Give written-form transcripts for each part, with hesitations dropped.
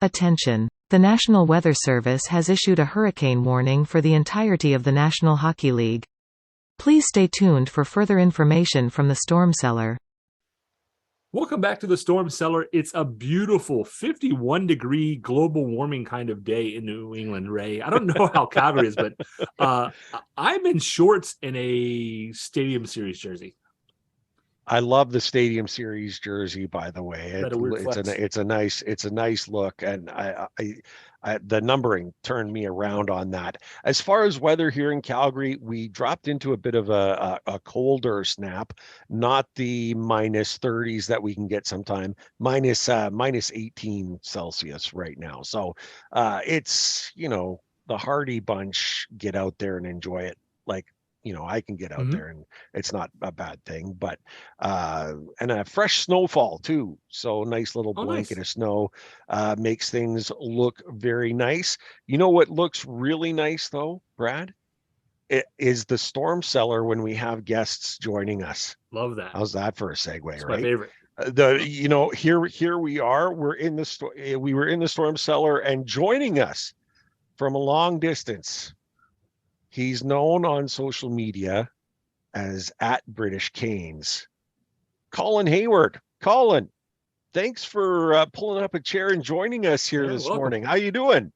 Attention! The National Weather Service has issued a hurricane warning for the entirety of the National Hockey League. Please stay tuned for further information from the storm cellar. Welcome back to the Storm Cellar. It's a beautiful 51-degree global warming kind of day in New England, Ray. I don't know how Calgary is, but I'm in shorts in a Stadium Series jersey. I love the Stadium Series jersey, by the way. It's a nice look, and I the numbering turned me around on that. As far as weather here in Calgary, we dropped into a bit of a colder snap, not the minus 30s that we can get sometime, minus 18 Celsius right now. So it's, the Hardy Bunch, get out there and enjoy it. Like, I can get out there and it's not a bad thing, but and a fresh snowfall too. So nice little blanket of snow makes things look very nice. You know what looks really nice though, Brad? It is the storm cellar when we have guests joining us. Love that. How's that for a segue? That's right? My favorite. Here we are. We were in the storm cellar, and joining us from a long distance, he's known on social media as @BritishCanes. Colin Hayward. Colin, thanks for pulling up a chair and joining us here this morning. How you doing?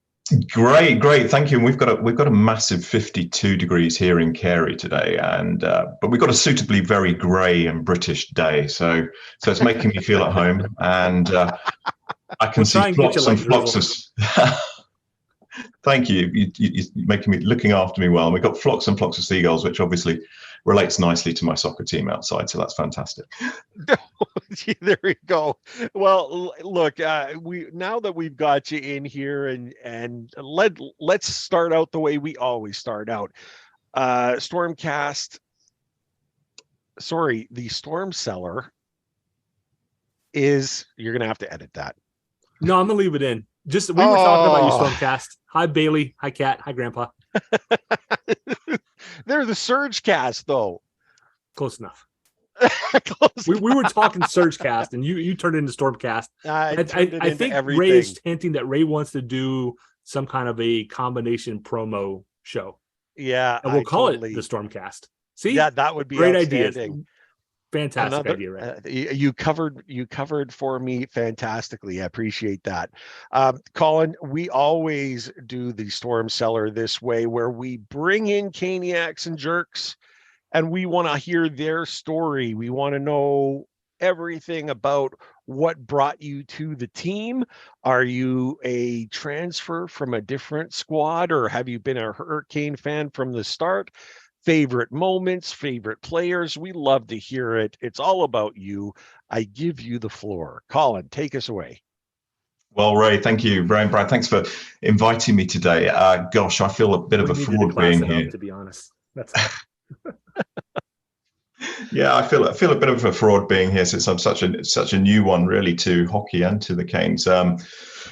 Great. Thank you. And we've got a massive 52 degrees here in Carey today, and but we've got a suitably very grey and British day, so it's making me feel at home, and I can see flocks and flocks of. Thank you. You're making me looking after me well. And we've got flocks and flocks of seagulls, which obviously relates nicely to my soccer team outside. So that's fantastic. There we go. Well, look, now that we've got you in here, and let's start out the way we always start out. The storm cellar is. You're gonna have to edit that. No, I'm gonna leave it in. We were talking about your Stormcast. Hi, Bailey. Hi, Kat. Hi, Grandpa. They're the Surge Cast, though. Close enough. We were talking Surge Cast, and you turned it into Stormcast. I think everything. Ray is hinting that Ray wants to do some kind of a combination promo show. Yeah, and we'll call it the Stormcast. See, yeah, that would be great idea. Fantastic idea, right? You covered for me fantastically. I appreciate that. Colin, we always do the storm cellar this way, where we bring in Caniacs and jerks, and we want to hear their story. We want to know everything about what brought you to the team. Are you a transfer from a different squad, or have you been a Hurricane fan from the start? Favorite moments, favorite players. We love to hear it. It's all about you. I give you the floor. Colin, take us away. Well, Ray, thank you. Ray and Brad, thanks for inviting me today. Gosh, I feel a bit of a fraud being here. To be honest, that's yeah, I feel a bit of a fraud being here, since I'm such a new one, really, to hockey and to the Canes.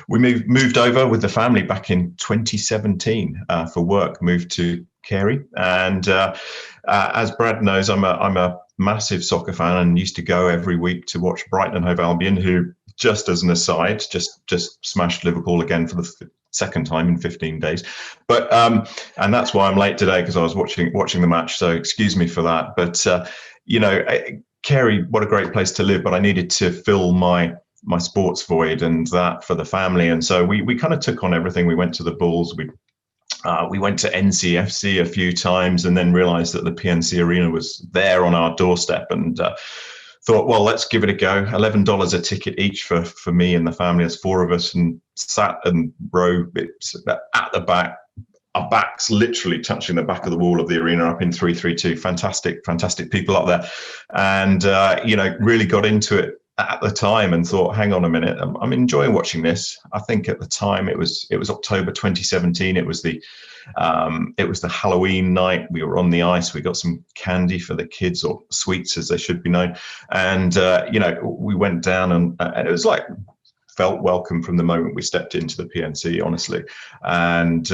We moved over with the family back in 2017 for work. Moved to Carey, and as Brad knows, I'm a massive soccer fan and used to go every week to watch Brighton and Hove Albion, who, just as an aside, just smashed Liverpool again for the second time in 15 days. But and that's why I'm late today, because I was watching the match. So excuse me for that. But Carey, what a great place to live. But I needed to fill my sports void, and that for the family. And so we kind of took on everything. We went to the Bulls. We went to NCFC a few times, and then realized that the PNC Arena was there on our doorstep, and thought, well, let's give it a go. $11 a ticket each for me and the family. There's four of us, and sat and row at the back. Our backs literally touching the back of the wall of the arena up in 332. Fantastic people up there. And, really got into it at the time and thought, hang on a minute, I'm enjoying watching this. I think at the time it was October 2017. It was the Halloween night. We were on the ice. We got some candy for the kids, or sweets as they should be known. And, we went down, and it was like felt welcome from the moment we stepped into the PNC, honestly. And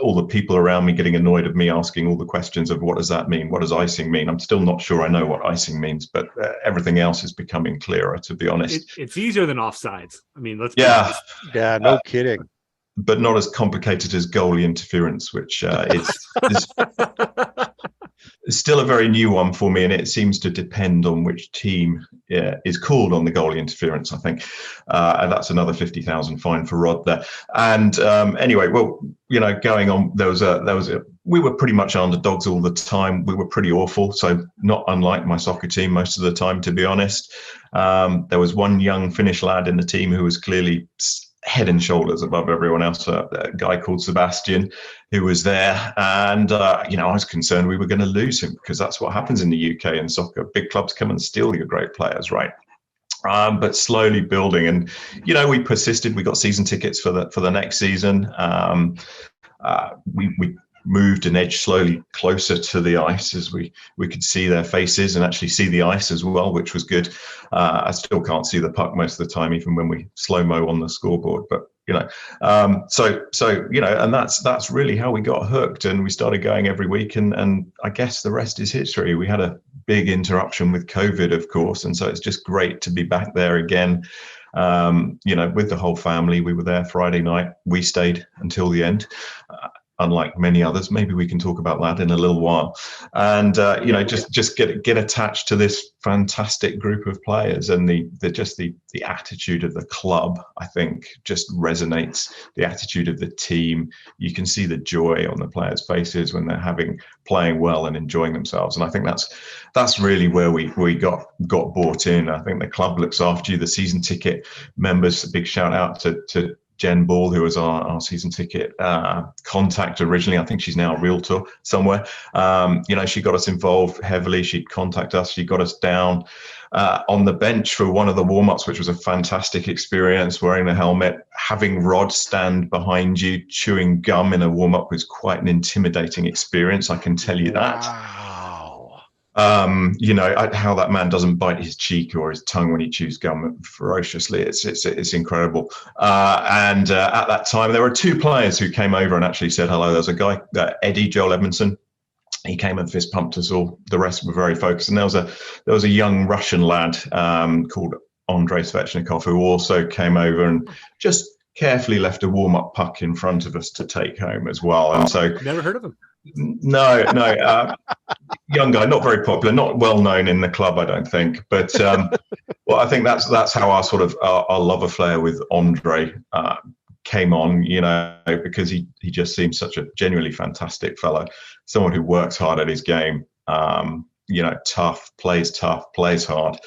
all the people around me getting annoyed of me asking all the questions of what does that mean? What does icing mean? I'm still not sure I know what icing means, but everything else is becoming clearer, to be honest. It's easier than offsides. I mean, let's be honest. Yeah, no kidding. But not as complicated as goalie interference, which is still a very new one for me, and it seems to depend on which team is called on the goalie interference, I think. And that's another 50,000 fine for Rod there. And anyway, well, going on, we were pretty much underdogs all the time. We were pretty awful, so not unlike my soccer team most of the time, to be honest. There was one young Finnish lad in the team who was clearly head and shoulders above everyone else, a guy called Sebastian, who was there. And, I was concerned we were going to lose him, because that's what happens in the UK in soccer. Big clubs come and steal your great players, right? But slowly building. And, we persisted. We got season tickets for the next season. We moved and edged slowly closer to the ice as we could see their faces and actually see the ice as well, which was good. I still can't see the puck most of the time, even when we slow-mo on the scoreboard, but and that's really how we got hooked, and we started going every week, and I guess the rest is history. We had a big interruption with COVID, of course, and so it's just great to be back there again. With the whole family. We were there Friday night. We stayed until the end. Unlike many others, maybe we can talk about that in a little while, and just get attached to this fantastic group of players, and the attitude of the club, I think, just resonates. The attitude of the team, you can see the joy on the players' faces when they're playing well and enjoying themselves, and I think that's really where we got bought in. I think the club looks after you. The season ticket members, a big shout out to Jen Ball, who was our season ticket contact originally. I think she's now a realtor somewhere. She got us involved heavily. She'd contact us. She got us down on the bench for one of the warm-ups, which was a fantastic experience, wearing the helmet. Having Rod stand behind you, chewing gum in a warm-up was quite an intimidating experience, I can tell you that. Wow. How that man doesn't bite his cheek or his tongue when he chews gum ferociously. It's incredible. And at that time, there were two players who came over and actually said hello. There's a guy, Eddie Joel Edmondson. He came and fist pumped us all. The rest were very focused. And there was a young Russian lad called Andrei Svechnikov, who also came over and just carefully left a warm-up puck in front of us to take home as well. And so, never heard of him. No, young guy, not very popular, not well known in the club, I don't think. But well, I think that's how our sort of our love affair with Andre came on, because he just seems such a genuinely fantastic fellow, someone who works hard at his game, tough, plays hard.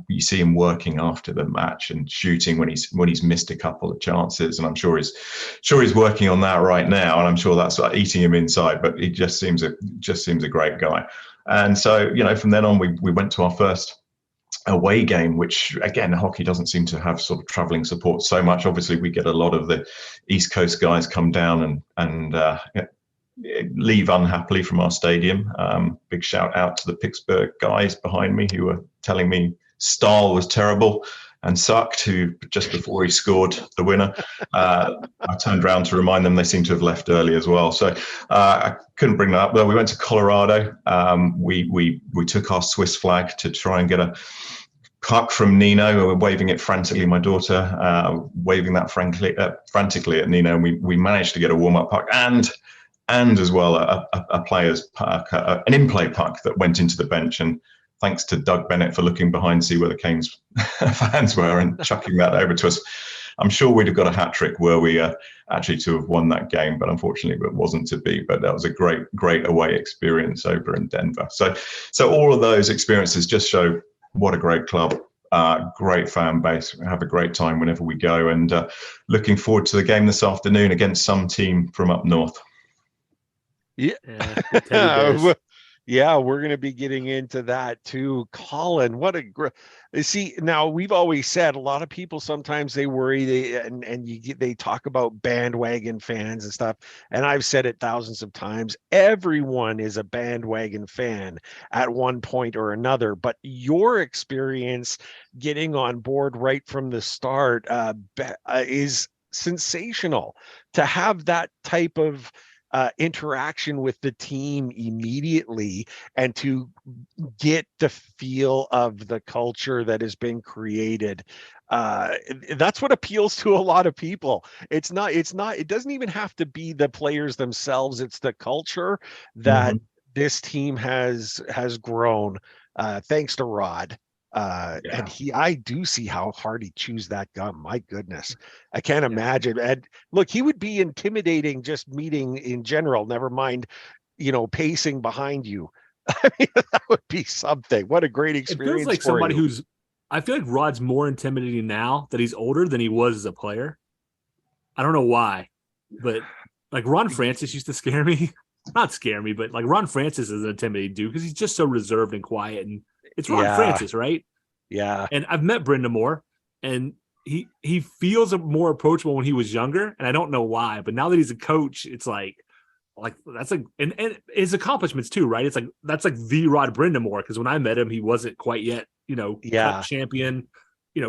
You see him working after the match and shooting when he's missed a couple of chances, and I'm sure he's working on that right now, and I'm sure that's eating him inside. But he just seems a great guy. And so from then on, we went to our first away game, which again, hockey doesn't seem to have sort of traveling support so much. Obviously, we get a lot of the East Coast guys come down and leave unhappily from our stadium. Big shout out to the Pittsburgh guys behind me who were telling me Stahl was terrible and sucked, who just before he scored the winner, I turned around to remind them they seemed to have left early as well. So I couldn't bring that up. Well, we went to Colorado. We took our Swiss flag to try and get a puck from Nino. We were waving it frantically, my daughter, waving that frantically at Nino. And we managed to get a warm-up puck and as well a player's puck, an in-play puck that went into the bench. And thanks to Doug Bennett for looking behind to see where the Canes fans were and chucking that over to us. I'm sure we'd have got a hat trick were we actually to have won that game, but unfortunately it wasn't to be. But that was a great away experience over in Denver. So all of those experiences just show what a great club, great fan base. We have a great time whenever we go, and looking forward to the game this afternoon against some team from up north. Yeah. Yeah, we're going to be getting into that too. Colin, what a great. See, now we've always said a lot of people sometimes they worry they talk about bandwagon fans and stuff. And I've said it thousands of times. Everyone is a bandwagon fan at one point or another, but your experience getting on board right from the start is sensational. To have that type of interaction with the team immediately and to get the feel of the culture that has been created, that's what appeals to a lot of people. It doesn't even have to be the players themselves, it's the culture that this team has grown thanks to Rod. And I do see how hard he chews that gum. My goodness, I can't imagine. And look, he would be intimidating just meeting in general, never mind, pacing behind you. I mean, that would be something. What a great experience. It feels like somebody I feel like Rod's more intimidating now that he's older than he was as a player. I don't know why, but like Ron Francis used to scare me. Not scare me, but like Ron Francis is an intimidating dude because he's just so reserved and quiet, and it's Ron Francis, right? Yeah. And I've met Brenda Moore, and he feels more approachable when he was younger, and I don't know why. But now that he's a coach, it's like that's like and his accomplishments too, right? It's like that's like the Rod Brenda Moore, because when I met him, he wasn't quite yet, cup champion,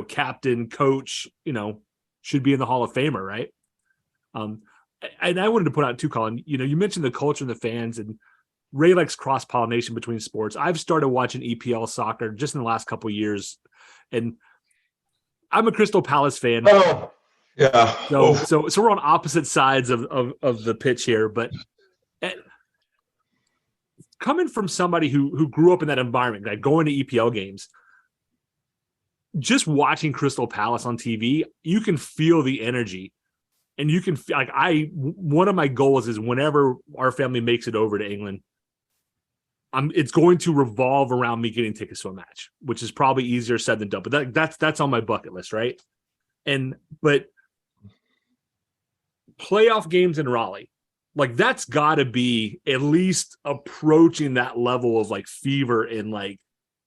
captain, coach, should be in the Hall of Famer, right? And I wanted to put out too, Colin. You mentioned the culture and the fans, and Ray likes cross-pollination between sports. I've started watching EPL soccer just in the last couple of years, and I'm a Crystal Palace fan. Oh, yeah. So we're on opposite sides of the pitch here, but coming from somebody who grew up in that environment, like going to EPL games, just watching Crystal Palace on TV, you can feel the energy. And you can feel one of my goals is whenever our family makes it over to England, it's going to revolve around me getting tickets to a match, which is probably easier said than done. But that's on my bucket list, right? But playoff games in Raleigh, like that's got to be at least approaching that level of like fever and like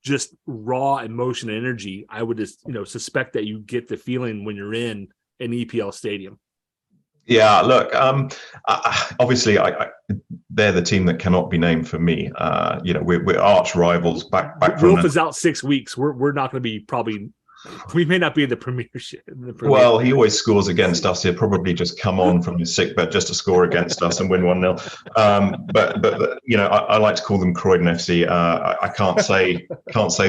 just raw emotion and energy. I would just suspect that you get the feeling when you're in an EPL stadium. Yeah, look, obviously they're the team that cannot be named for me. We're arch rivals back from Wilf is out 6 weeks. We're not going to be we may not be in the Premiership. Well, he always scores against us. He'll probably just come on from his sickbed just to score against us and win 1-0. But I like to call them Croydon FC. I can't say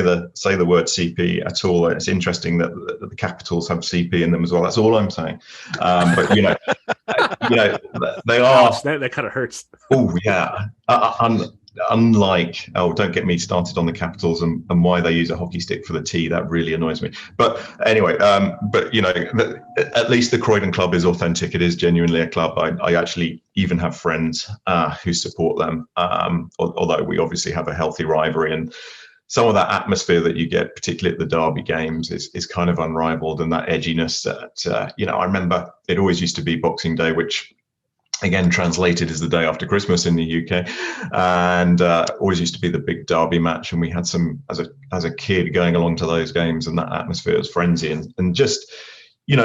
the word CP at all. It's interesting that the capitals have CP in them as well. That's all I'm saying. But they are. Gosh, that kind of hurts. Oh yeah. Unlike, don't get me started on the Capitals and why they use a hockey stick for the T. That really annoys me. But anyway, at least the Croydon club is authentic. It is genuinely a club. I actually even have friends who support them, although we obviously have a healthy rivalry, and some of that atmosphere that you get, particularly at the derby games, is kind of unrivaled, and that edginess that I remember it always used to be Boxing Day, which again translated as the day after Christmas in the UK, and always used to be the big derby match, and we had some as a kid going along to those games, and that atmosphere was frenzy, and just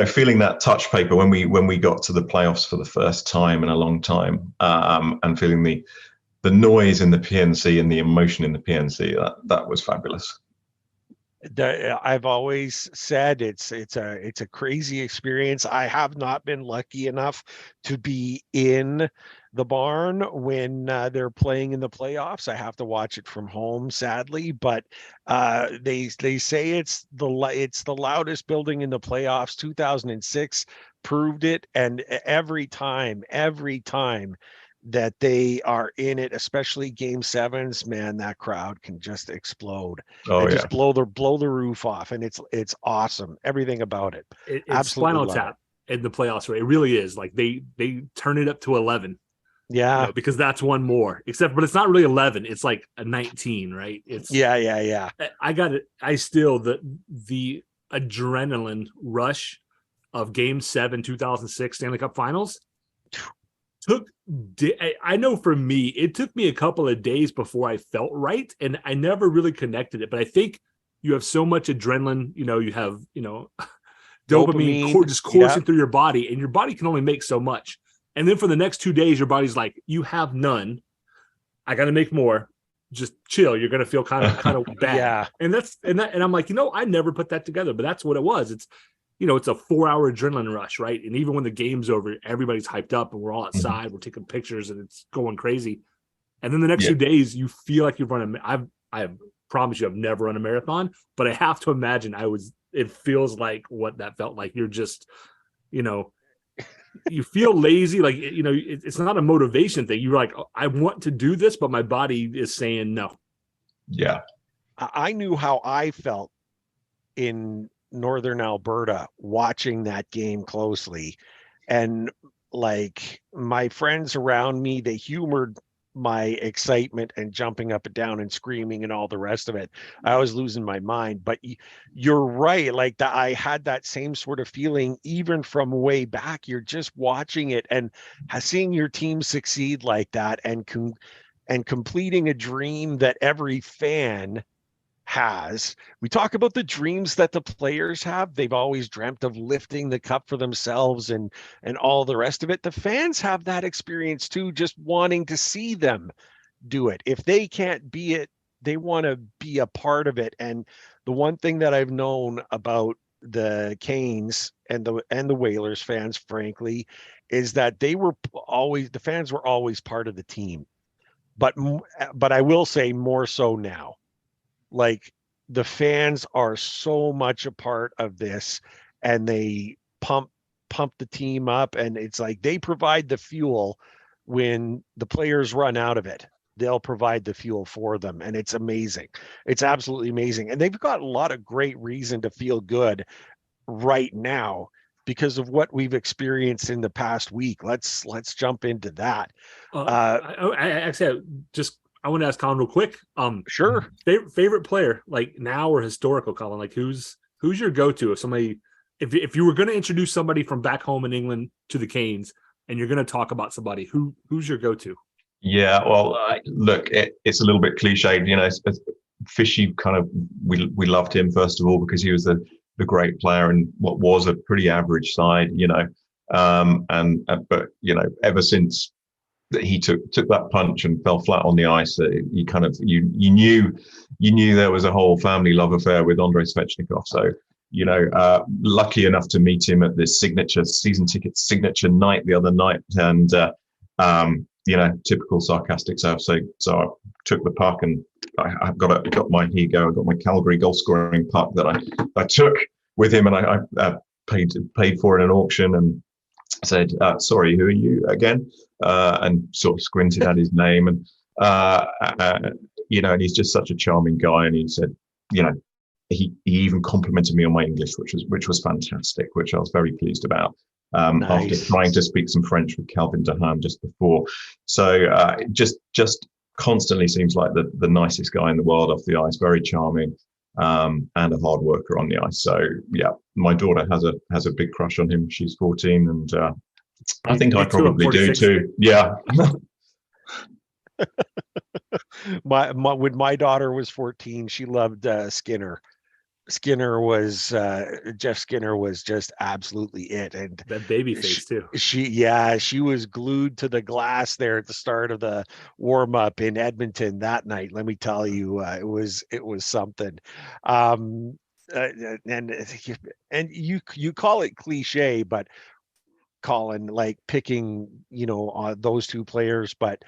feeling that touch paper when we got to the playoffs for the first time in a long time, and feeling the noise in the PNC and the emotion in the PNC, that was fabulous. I've always said it's a crazy experience. I have not been lucky enough to be in the barn when they're playing in the playoffs. I have to watch it from home, sadly. But they say it's the loudest building in the playoffs. 2006 proved it, and every time that they are in it, especially game sevens, man, that crowd can just explode. Just blow the roof off, and it's awesome. Everything about it. It's Spinal Tap in the playoffs, right? It really is. Like they turn it up to 11. Yeah, because that's one more. But it's not really 11. It's like a 19, right? It's yeah. I got it. The adrenaline rush of Game 7, 2006 Stanley Cup Finals took I know for me, it took me a couple of days before I felt right, and I never really connected it. But I think you have so much adrenaline, you have, dopamine just coursing through your body, and your body can only make so much. And then for the next 2 days, your body's like, you have none. I got to make more. Just chill. You're going to feel kind of bad. Yeah. And I'm like, I never put that together, but that's what it was. It's, it's a 4-hour adrenaline rush, right? And even when the game's over, everybody's hyped up and we're all outside, we're taking pictures and it's going crazy. And then the next 2 days, you feel like you've run I promise you, I've never run a marathon, but I have to imagine it feels like what that felt like. You're just, you feel lazy. Like, it's not a motivation thing. You're like, I want to do this, but my body is saying no. Yeah. I knew how I felt in Northern Alberta watching that game closely. And like my friends around me, they humored my excitement and jumping up and down and screaming and all the rest of it. I was losing my mind, but you're right. Like that, I had that same sort of feeling, even from way back. You're just watching it and seeing your team succeed like that and completing a dream that every fan has. We talk about the dreams that the players have. They've always dreamt of lifting the cup for themselves and all the rest of it. The fans have that experience too, just wanting to see them do it. If they can't be it, they want to be a part of it. And the one thing that I've known about the Canes and the Whalers fans, frankly, is that the fans were always part of the team. But I will say more so now. Like the fans are so much a part of this, and they pump the team up, and it's like they provide the fuel when the players run out of it. They'll provide the fuel for them, and it's amazing. It's absolutely amazing, and they've got a lot of great reason to feel good right now because of what we've experienced in the past week. Let's jump into that. I want to ask Colin real quick. Sure. Favorite player, like now or historical, Colin? Like who's your go-to? If you were going to introduce somebody from back home in England to the Canes, and you're going to talk about somebody, who's your go-to? Yeah, well, look, it's a little bit cliched, Fishy kind of, we loved him first of all because he was the great player in what was a pretty average side, but ever since that he took that punch and fell flat on the ice, you knew there was a whole family love affair with Andrei Svechnikov. So lucky enough to meet him at this season ticket signature night the other night, and typical sarcastic self. So I took the puck and I got my Calgary goal scoring puck that I took with him, and I paid for it in an auction, and said, sorry, who are you again? And sort of squinted at his name, and and he's just such a charming guy. And he said, he even complimented me on my English, which was fantastic, which I was very pleased about. After trying to speak some French with Calvin Dehan just before. So just constantly seems like the nicest guy in the world off the ice, very charming, and a hard worker on the ice. So yeah, my daughter has a big crush on him. She's 14, and I think I probably do too. Yeah. When my daughter was 14, she loved Skinner. Jeff Skinner was just absolutely it, and that baby face too. She was glued to the glass there at the start of the warm up in Edmonton that night. Let me tell you, it was something. And you call it cliche, but Colin, like picking those two players, but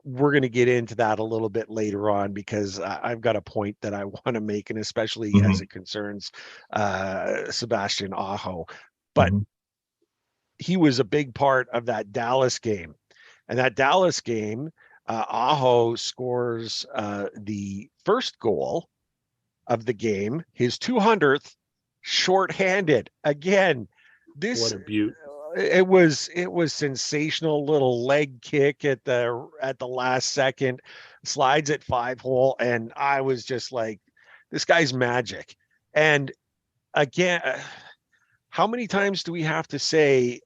we're going to get into that a little bit later on because I've got a point that I want to make, and especially as it concerns Sebastian Aho. But he was a big part of that Dallas game. And that Dallas game, Aho scores the first goal of the game, his 200th, shorthanded. Again, what a beaut. It was sensational. Little leg kick at the last second, slides at 5-hole, and I was just like, this guy's magic. And again, how many times do we have to say,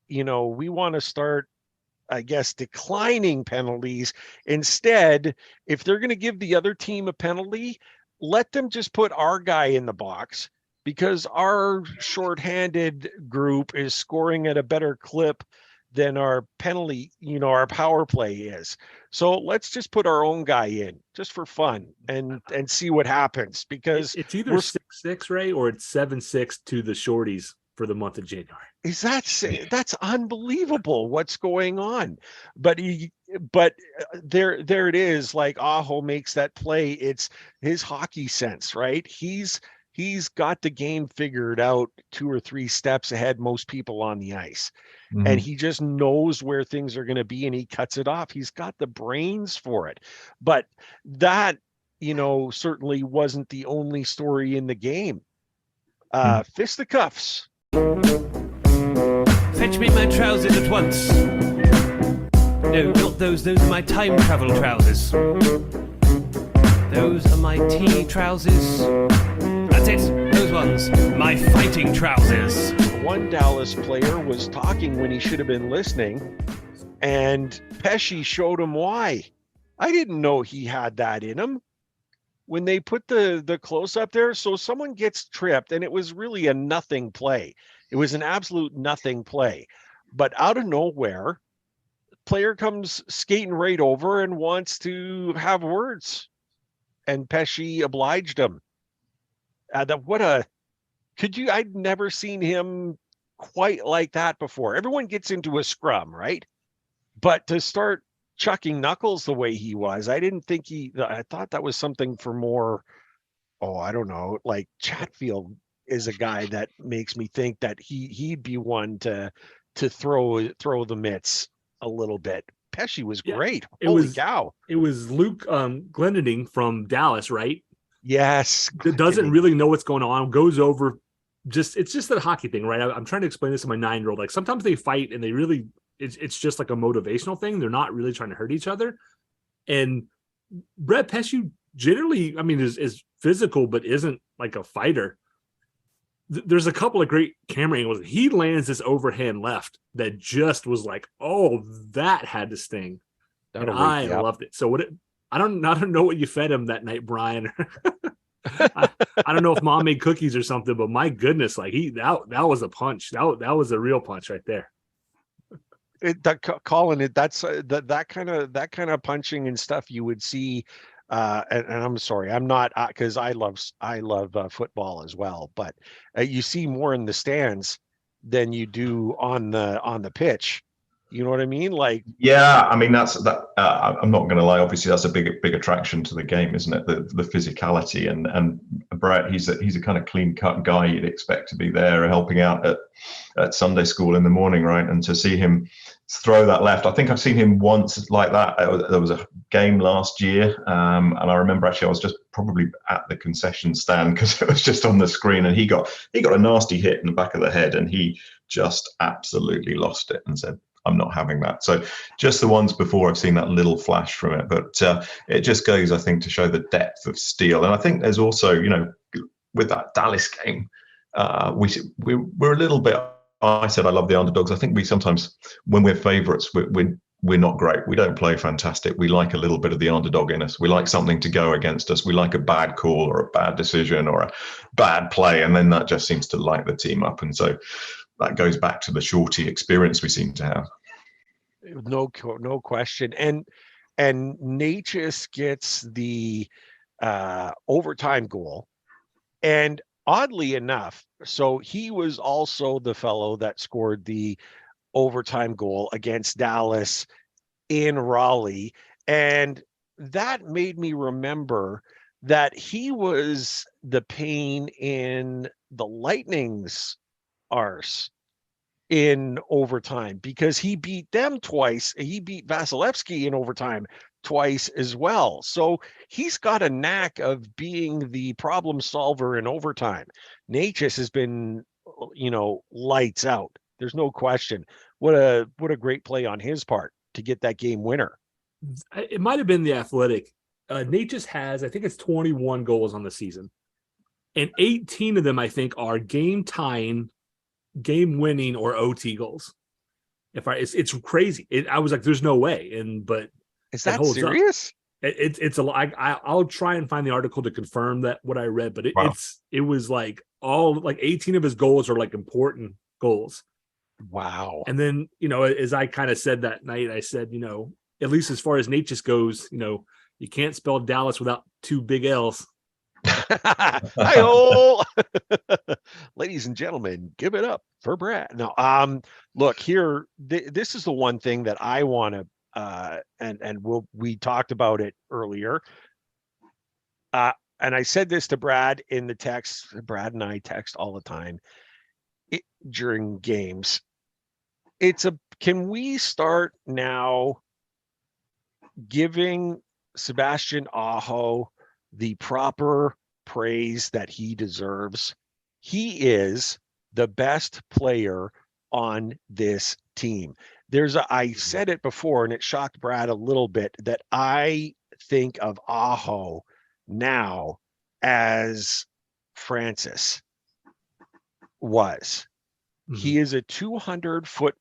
we want to start I guess, declining penalties. Instead, if they're going to give the other team a penalty, let them just put our guy in the box, because our shorthanded group is scoring at a better clip than our penalty, our power play is. So let's just put our own guy in just for fun and see what happens, because it's either 6-6, Ray, or it's 7-6 to the shorties for the month of January. That's unbelievable what's going on. But there it is. Like Aho makes that play. It's his hockey sense, right? He's got the game figured out 2 or 3 steps ahead most people on the ice. Mm-hmm. And he just knows where things are going to be, and he cuts it off. He's got the brains for it. But that, certainly wasn't the only story in the game. Fisticuffs. Fetch me my trousers at once. No, not those. Those are my time travel trousers. Those are my tea trousers. That's it. Those ones. My fighting trousers. One Dallas player was talking when he should have been listening, and Pesce showed him why. I didn't know he had that in him. When they put the close up there, so someone gets tripped, and it was really a nothing play. It was an absolute nothing play. But out of nowhere, player comes skating right over and wants to have words. And Pesce obliged him. I'd never seen him quite like that before. Everyone gets into a scrum, right? But to start chucking knuckles the way he was, I thought that was something for more, I don't know, like Chatfield is a guy that makes me think that he'd be one to throw the mitts a little bit. Pesce was great. Holy cow. It was Luke Glendening from Dallas, right? Yes. Doesn't really know what's going on, goes over. It's just a hockey thing, right? I'm trying to explain this to my 9-year-old. Like, sometimes they fight and they really, it's just like a motivational thing. They're not really trying to hurt each other. And Brett Pesce generally, is physical, but isn't like a fighter. There's a couple of great camera angles. He lands this overhand left that just was like, that had to sting. And I loved it. So I don't know what you fed him that night, Brian. I don't know if mom made cookies or something, but my goodness, like that was a punch. That was a real punch right there. Colin, that's that kind of punching and stuff you would see. And I'm sorry, I'm not, because I love football as well, but you see more in the stands than you do on the pitch. You know what I mean? Like, yeah, that's that. I'm not going to lie. Obviously, that's a big attraction to the game, isn't it? The physicality and Brett. He's a kind of clean cut guy you'd expect to be there helping out at Sunday school in the morning, right? And to see him throw that left, I think I've seen him once like that. There was a game last year, and I remember actually I was just probably at the concession stand because it was just on the screen, and he got a nasty hit in the back of the head, and he just absolutely lost it and said, I'm not having that. So just the ones before I've seen that little flash from it, but it just goes, I think, to show the depth of steel. And I think there's also, with that Dallas game, we're a little bit. I said I love the underdogs. I think we sometimes, when we're favourites, we're not great. We don't play fantastic. We like a little bit of the underdog in us. We like something to go against us. We like a bad call or a bad decision or a bad play, and then that just seems to light the team up. And so that goes back to the shorty experience we seem to have. No question. And Necas gets the overtime goal. And oddly enough, so he was also the fellow that scored the overtime goal against Dallas in Raleigh. And that made me remember that he was the pain in the Lightning's arse in overtime, because he beat them twice. He beat Vasilevsky in overtime twice as well. So he's got a knack of being the problem solver in overtime. Necas has been, lights out. There's no question. What a great play on his part to get that game winner. It might have been the Athletic. Necas has, I think it's 21 goals on the season, and 18 of them, I think, are game-tying, game-winning, or OT goals. It's crazy. I was like, there's no way. But is that serious? It's a lot. I'll try and find the article to confirm that what I read, but it was like all like 18 of his goals are like important goals. Wow. And then, as I kind of said that night, I said, at least as far as Necas goes, you can't spell Dallas without 2 big L's. Hi-ho! Ladies and gentlemen, give it up for Brad. No, look here. This is the one thing that I want to, we talked about it earlier. And I said this to Brad in the text. Brad and I text all the time during games. Can we start now giving Sebastian Aho the proper praise that he deserves? He is the best player on this team. I said it before, and it shocked Brad a little bit, that I think of Aho now as Francis was. Mm-hmm. He is a 200-foot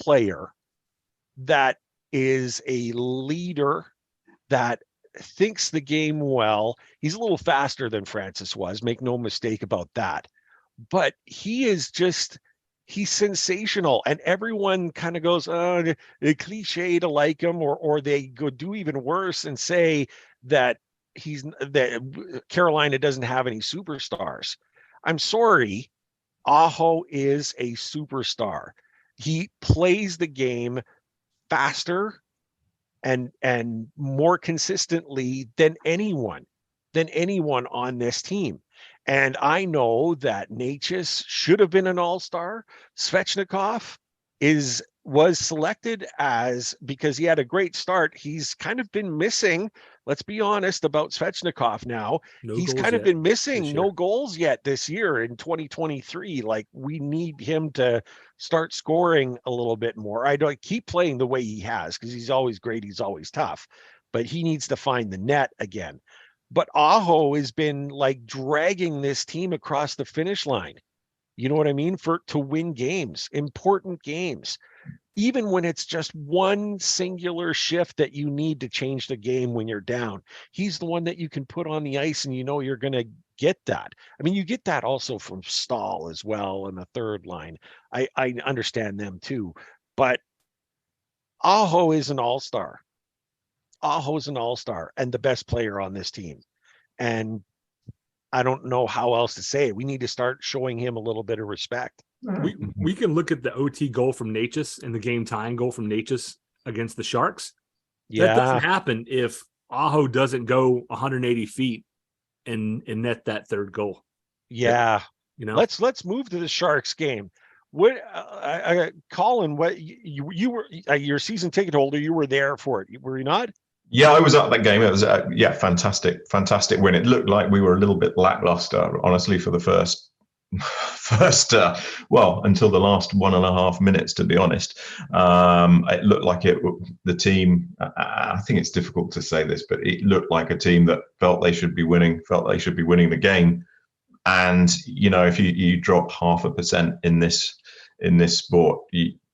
player that is a leader, that thinks the game well. He's a little faster than Francis was, make no mistake about that. But he's sensational, and everyone kind of goes, the cliche to like him, or they go do even worse and say that that Carolina doesn't have any superstars. I'm sorry, Aho is a superstar. He plays the game faster and more consistently than anyone on this team. And I know that Necas should have been an all-star. Svechnikov was selected because he had a great start. He's kind of been missing. Let's be honest about Svechnikov now. He's kind of been missing no goals yet this year in 2023. Like, we need him to start scoring a little bit more. I don't keep playing the way he has, because he's always great. He's always tough, but he needs to find the net again. But Aho has been like dragging this team across the finish line. You know what I mean? To win games, important games, even when it's just one singular shift that you need to change the game when you're down. He's the one that you can put on the ice and you're going to get that. I mean, you get that also from Stahl as well in the third line. I understand them too. But Aho is an all-star. Aho's an all-star and the best player on this team. And I don't know how else to say it. We need to start showing him a little bit of respect. We can look at the OT goal from Necas and the game tying goal from Necas against the Sharks. Yeah. That doesn't happen if Aho doesn't go 180 feet and net that third goal. Yeah. Let's move to the Sharks game. What Colin, what you were your season ticket holder, you were there for it, were you not? Yeah, I was at that game. It was fantastic win. It looked like we were a little bit lackluster, honestly, for the first until the last 1.5 minutes, to be honest. It looked like the team, I think it's difficult to say this, but it looked like a team that felt they should be winning the game. And if you drop 0.5% in this sport,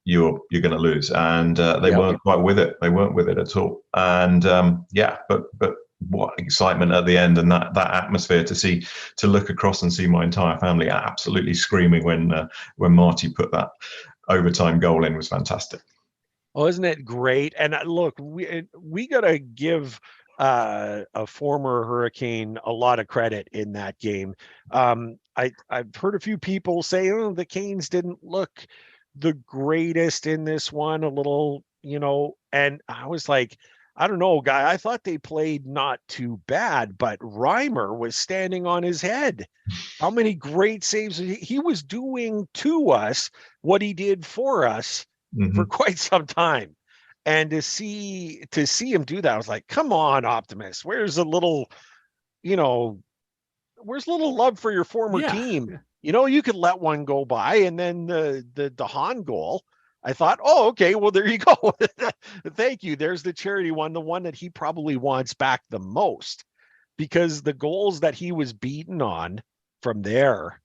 you're going to lose, and they weren't quite with it. They weren't with it at all. And but what excitement at the end, and that atmosphere to look across and see my entire family absolutely screaming when Marty put that overtime goal in was fantastic. Oh, isn't it great? And look, we got to give a former Hurricane a lot of credit in that game. I've heard a few people say, the Canes didn't look the greatest in this one, a little, and I was like, I don't know, guy. I thought they played not too bad, but Reimer was standing on his head. How many great saves he was doing to us, what he did for us for quite some time. And to see him do that, I was like, come on, Optimus, where's a little love for your former team? You could let one go by. And then the Hahn goal, I thought, oh, okay, well, there you go. Thank you. There's the charity one, the one that he probably wants back the most, because the goals that he was beaten on from there,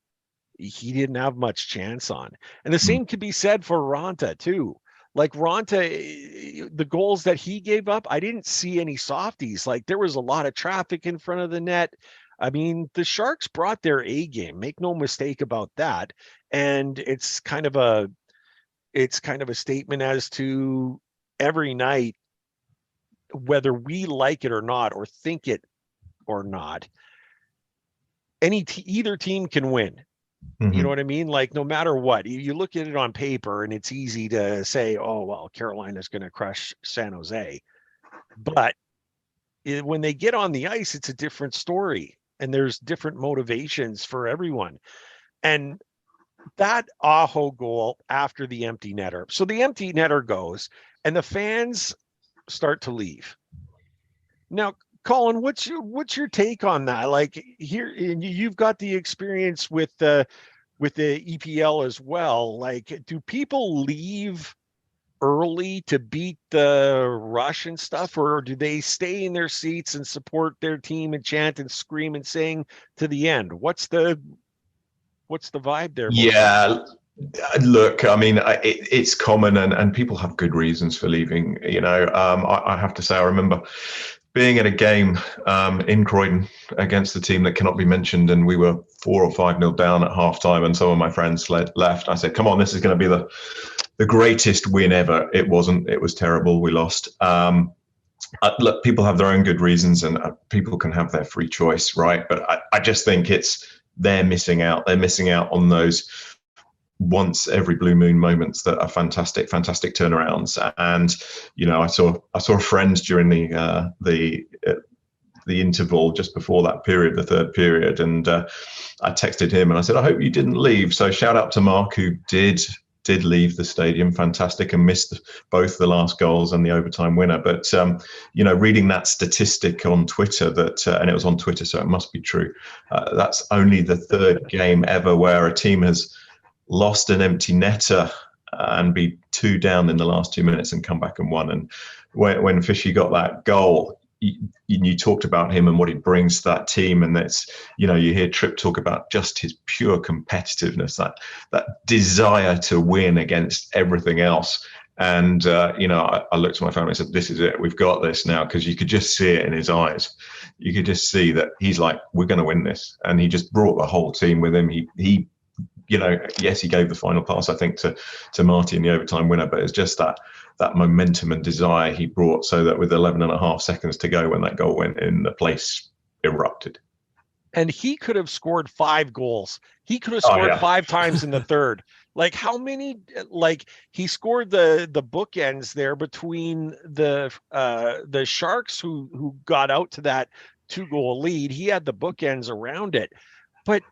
he didn't have much chance on. And the same could be said for Ranta too. Like Ronta, the goals that he gave up, I didn't see any softies. Like there was a lot of traffic in front of the net. I mean, the Sharks brought their A game. Make no mistake about that. And it's kind of a statement as to every night, whether we like it or not, or think it or not, either team can win. Mm-hmm. You know what I mean? Like no matter what, you look at it on paper and it's easy to say, oh, well, Carolina's going to crush San Jose. But when they get on the ice, it's a different story. And there's different motivations for everyone. And that Aho goal after the empty netter. So the empty netter goes and the fans start to leave. Now, Colin, what's your take on that? Like here, you've got the experience with the EPL as well. Like, do people leave early to beat the rush and stuff, or do they stay in their seats and support their team and chant and scream and sing to the end? What's the vibe there? Yeah. Look, I mean, it's common and people have good reasons for leaving. You know, I have to say, I remember being at a game in Croydon against the team that cannot be mentioned, and we were 4 or 5-0 down at halftime, and some of my friends left. I said, come on, this is going to be the greatest win ever. It wasn't. It was terrible. We lost. Look, people have their own good reasons, and people can have their free choice, right? But I just think they're missing out. They're missing out on those once every blue moon moments that are fantastic turnarounds. And you know, I saw a friend during the interval just before that period, the third period, and I texted him and I said, I hope you didn't leave. So shout out to Mark, who did leave the stadium, fantastic, and missed both the last goals and the overtime winner. But you know, reading that statistic on Twitter that and it was on Twitter, so it must be true, that's only the third game ever where a team has lost an empty netter and be 2 down in the last 2 minutes and come back and won. And when Fishy got that goal, you talked about him and what he brings to that team, and that's, you know, you hear Tripp talk about just his pure competitiveness, that desire to win against everything else. And you know, I looked at my family and said, this is it, we've got this now, because you could just see it in his eyes. You could just see that he's like, we're going to win this. And he just brought the whole team with him. He you know, yes, he gave the final pass, I think, to Marty in the overtime winner, but it's just that momentum and desire he brought, so that with 11 and a half seconds to go when that goal went in, the place erupted. And he could have scored 5 goals. He could have scored 5 times in the third. Like how many? Like he scored the bookends there between the Sharks who got out to that 2-goal lead. He had the bookends around it, but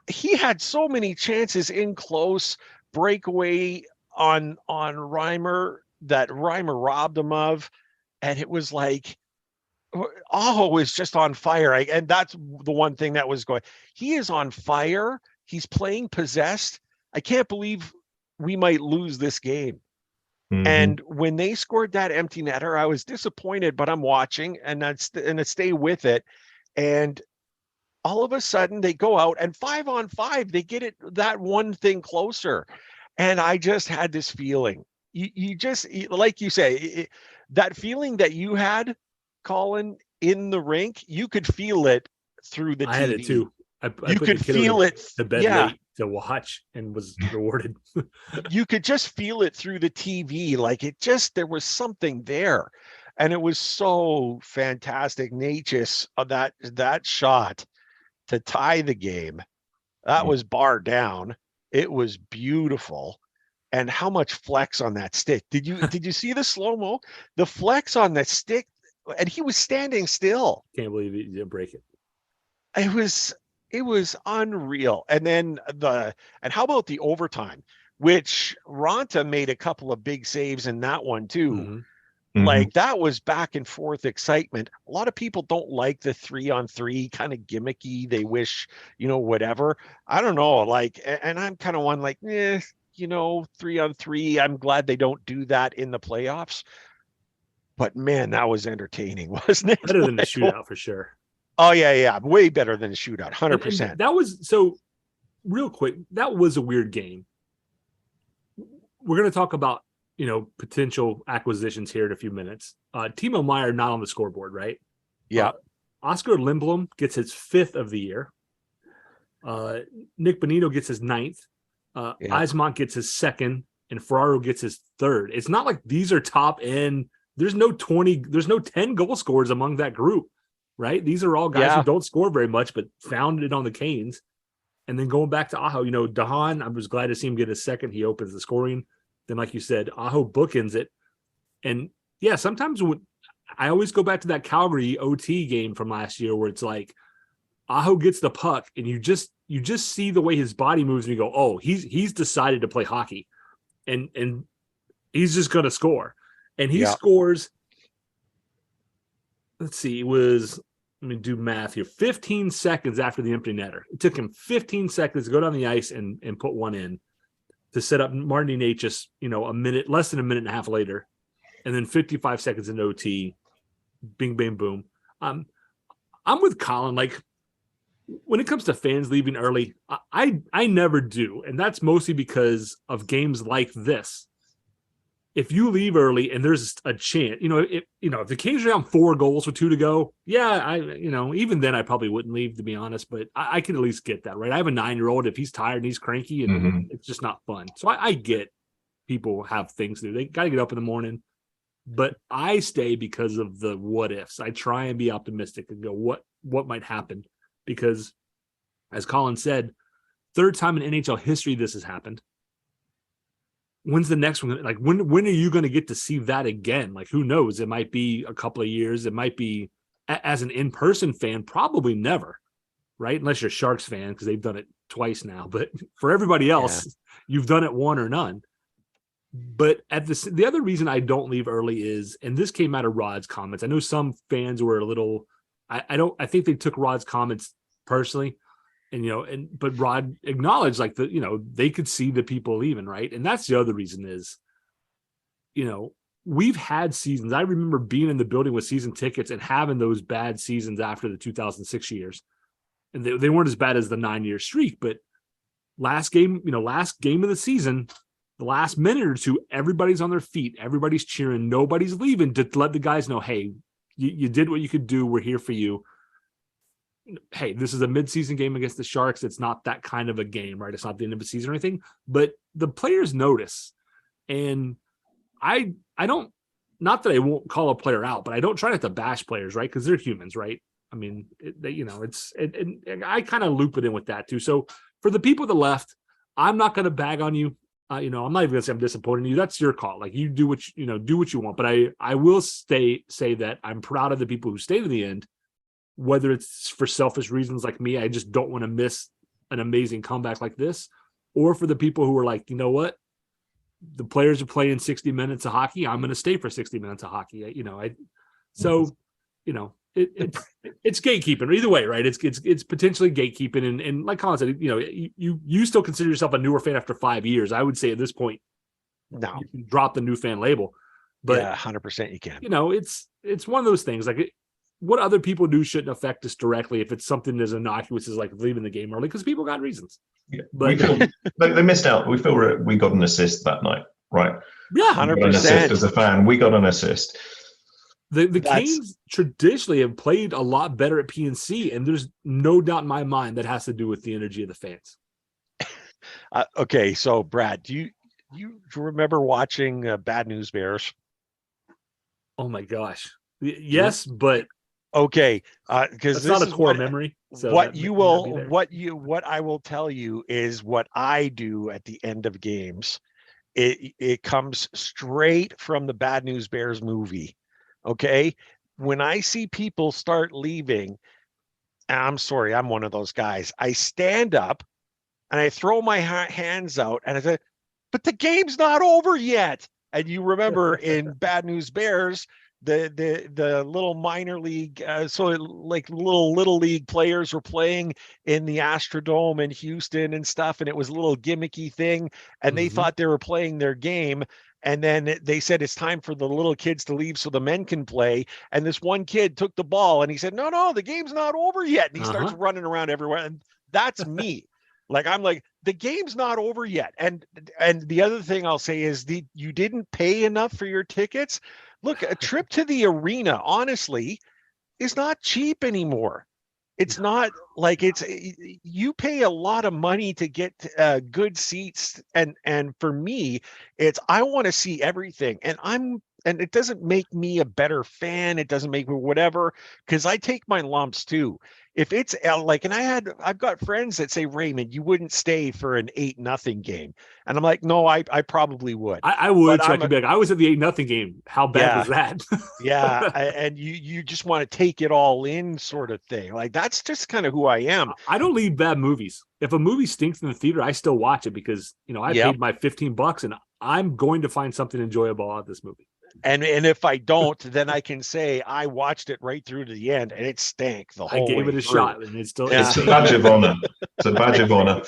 he had so many chances in close, breakaway on Reimer that Reimer robbed him of. And it was like, Aho was just on fire. And that's the one thing that was going. He is on fire. He's playing possessed. I can't believe we might lose this game. Mm-hmm. And when they scored that empty netter, I was disappointed, but I'm watching and I stay with it. And all of a sudden they go out and 5-on-5, they get it that one thing closer. And I just had this feeling, you just, like you say, that feeling that you had, Colin, in the rink, you could feel it through the TV. I had it too. I you could feel it. The bed late to watch and was rewarded. You could just feel it through the TV. Like there was something there. And it was so fantastic. Necas, that shot to tie the game, that was bar down. It was beautiful. And how much flex on that stick. Did you see the slow-mo? The flex on that stick, and he was standing still. Can't believe he didn't break it. It was unreal. And then how about the overtime, which Ronta made a couple of big saves in that one too. Mm-hmm. Like that was back and forth excitement. A lot of people don't like the 3-on-3 kind of gimmicky. They wish, you know, whatever. I don't know. Like, and I'm kind of one like, you know, 3-on-3. I'm glad they don't do that in the playoffs. But man, that was entertaining, wasn't it? Better than the shootout for sure. Oh yeah, way better than the shootout, 100%. And that was so. Real quick, that was a weird game. We're going to talk about, potential acquisitions here in a few minutes. Timo Meier not on the scoreboard, right? Yeah. Oscar Lindblom gets his 5th of the year. Nick Bonino gets his 9th. Eismont gets his 2nd, and Ferraro gets his 3rd. It's not like these are top end. There's no 10 goal scorers among that group, right? These are all guys who don't score very much, but found it on the Canes. And then going back to Aho, Dahan, I was glad to see him get his 2nd. He opens the scoring. Then, like you said, Aho bookends it. And yeah, sometimes I always go back to that Calgary OT game from last year where it's like Aho gets the puck and you just see the way his body moves and you go, oh, he's decided to play hockey and he's just going to score. And he scores. Let's see, let me do math here. 15 seconds after the empty netter. It took him 15 seconds to go down the ice and put one in to set up Marty Necas, less than a minute and a half later. And then 55 seconds in OT, bing, bang, boom. I'm with Colin. Like, when it comes to fans leaving early, I never do. And that's mostly because of games like this. If you leave early and there's a chance, if the Canes are down 4 goals with 2 to go, even then I probably wouldn't leave, to be honest, but I can at least get that, right? I have a 9-year-old. If he's tired and he's cranky and it's just not fun. So I get people have things to do. They got to get up in the morning, but I stay because of the what ifs. I try and be optimistic and go, what might happen? Because as Colin said, 3rd time in NHL history, this has happened. When's the next one? Like, when are you going to get to see that again? Like, who knows? It might be a couple of years. It might be, as an in-person fan, probably never, right? Unless you're a Sharks fan, because they've done it twice now. But for everybody else, you've done it one or none. But the other reason I don't leave early is, and this came out of Rod's comments. I know some fans were a little, I think they took Rod's comments personally. But Rod acknowledged they could see the people leaving, right? And that's the other reason is, we've had seasons. I remember being in the building with season tickets and having those bad seasons after the 2006 years. And they weren't as bad as the 9-year streak, but last game of the season, the last minute or two, everybody's on their feet. Everybody's cheering. Nobody's leaving to let the guys know, hey, you did what you could do. We're here for you. Hey, this is a midseason game against the Sharks. It's not that kind of a game, right? It's not the end of the season or anything, but the players notice. And I don't, not that I won't call a player out, but I don't try not to bash players, right? Because they're humans, right? I mean, I kind of loop it in with that too. So for the people that left, I'm not going to bag on you. I'm not even going to say I'm disappointing you. That's your call. Like, you do what you want. But I will say that I'm proud of the people who stayed to the end. Whether it's for selfish reasons like me, I just don't want to miss an amazing comeback like this, or for the people who are like, you know what, the players are playing 60 minutes of hockey, I'm going to stay for 60 minutes of hockey. It's gatekeeping either way, right? It's potentially gatekeeping, and like Colin said, you still consider yourself a newer fan after 5 years. I would say at this point, no, you can drop the new fan label, but 100% you can. It's one of those things like. What other people do shouldn't affect us directly if it's something as innocuous as like leaving the game early, because people got reasons. Yeah. But they missed out. We feel we got an assist that night, right? Yeah, 100%. An assist as a fan. We got an assist. The Canes traditionally have played a lot better at PNC, and there's no doubt in my mind that has to do with the energy of the fans. Okay, so Brad, do you remember watching Bad News Bears? Oh my gosh, yes, but. Okay, because it's not a core memory. So what I will tell you is what I do at the end of games. It comes straight from the Bad News Bears movie. Okay, when I see people start leaving, I'm sorry, I'm one of those guys. I stand up and I throw my hands out and I say, "But the game's not over yet." And you remember in Bad News Bears, the little minor league, little league players were playing in the Astrodome in Houston and stuff, and it was a little gimmicky thing, and they thought they were playing their game, and then they said it's time for the little kids to leave so the men can play, and this one kid took the ball and he said, no, the game's not over yet, and he starts running around everywhere, and that's me. Like, I'm like, the game's not over yet. And the other thing I'll say is you didn't pay enough for your tickets. Look, a trip to the arena, honestly, is not cheap anymore. It's not like you pay a lot of money to get good seats. And for me, I want to see everything. And it doesn't make me a better fan. It doesn't make me whatever, because I take my lumps too. If it's like, and I've got friends that say, Raymond, you wouldn't stay for an 8-0 game. And I'm like, no, I probably would. I would. So I was at the 8-0 game. How bad was that? Yeah. And you just want to take it all in, sort of thing. Like, that's just kind of who I am. I don't leave bad movies. If a movie stinks in the theater, I still watch it because, I paid my $15 and I'm going to find something enjoyable out of this movie. And if I don't, then I can say I watched it right through to the end and it stank the whole way. I gave it a shot and it's still. It's a badge of honor. It's a badge of honor.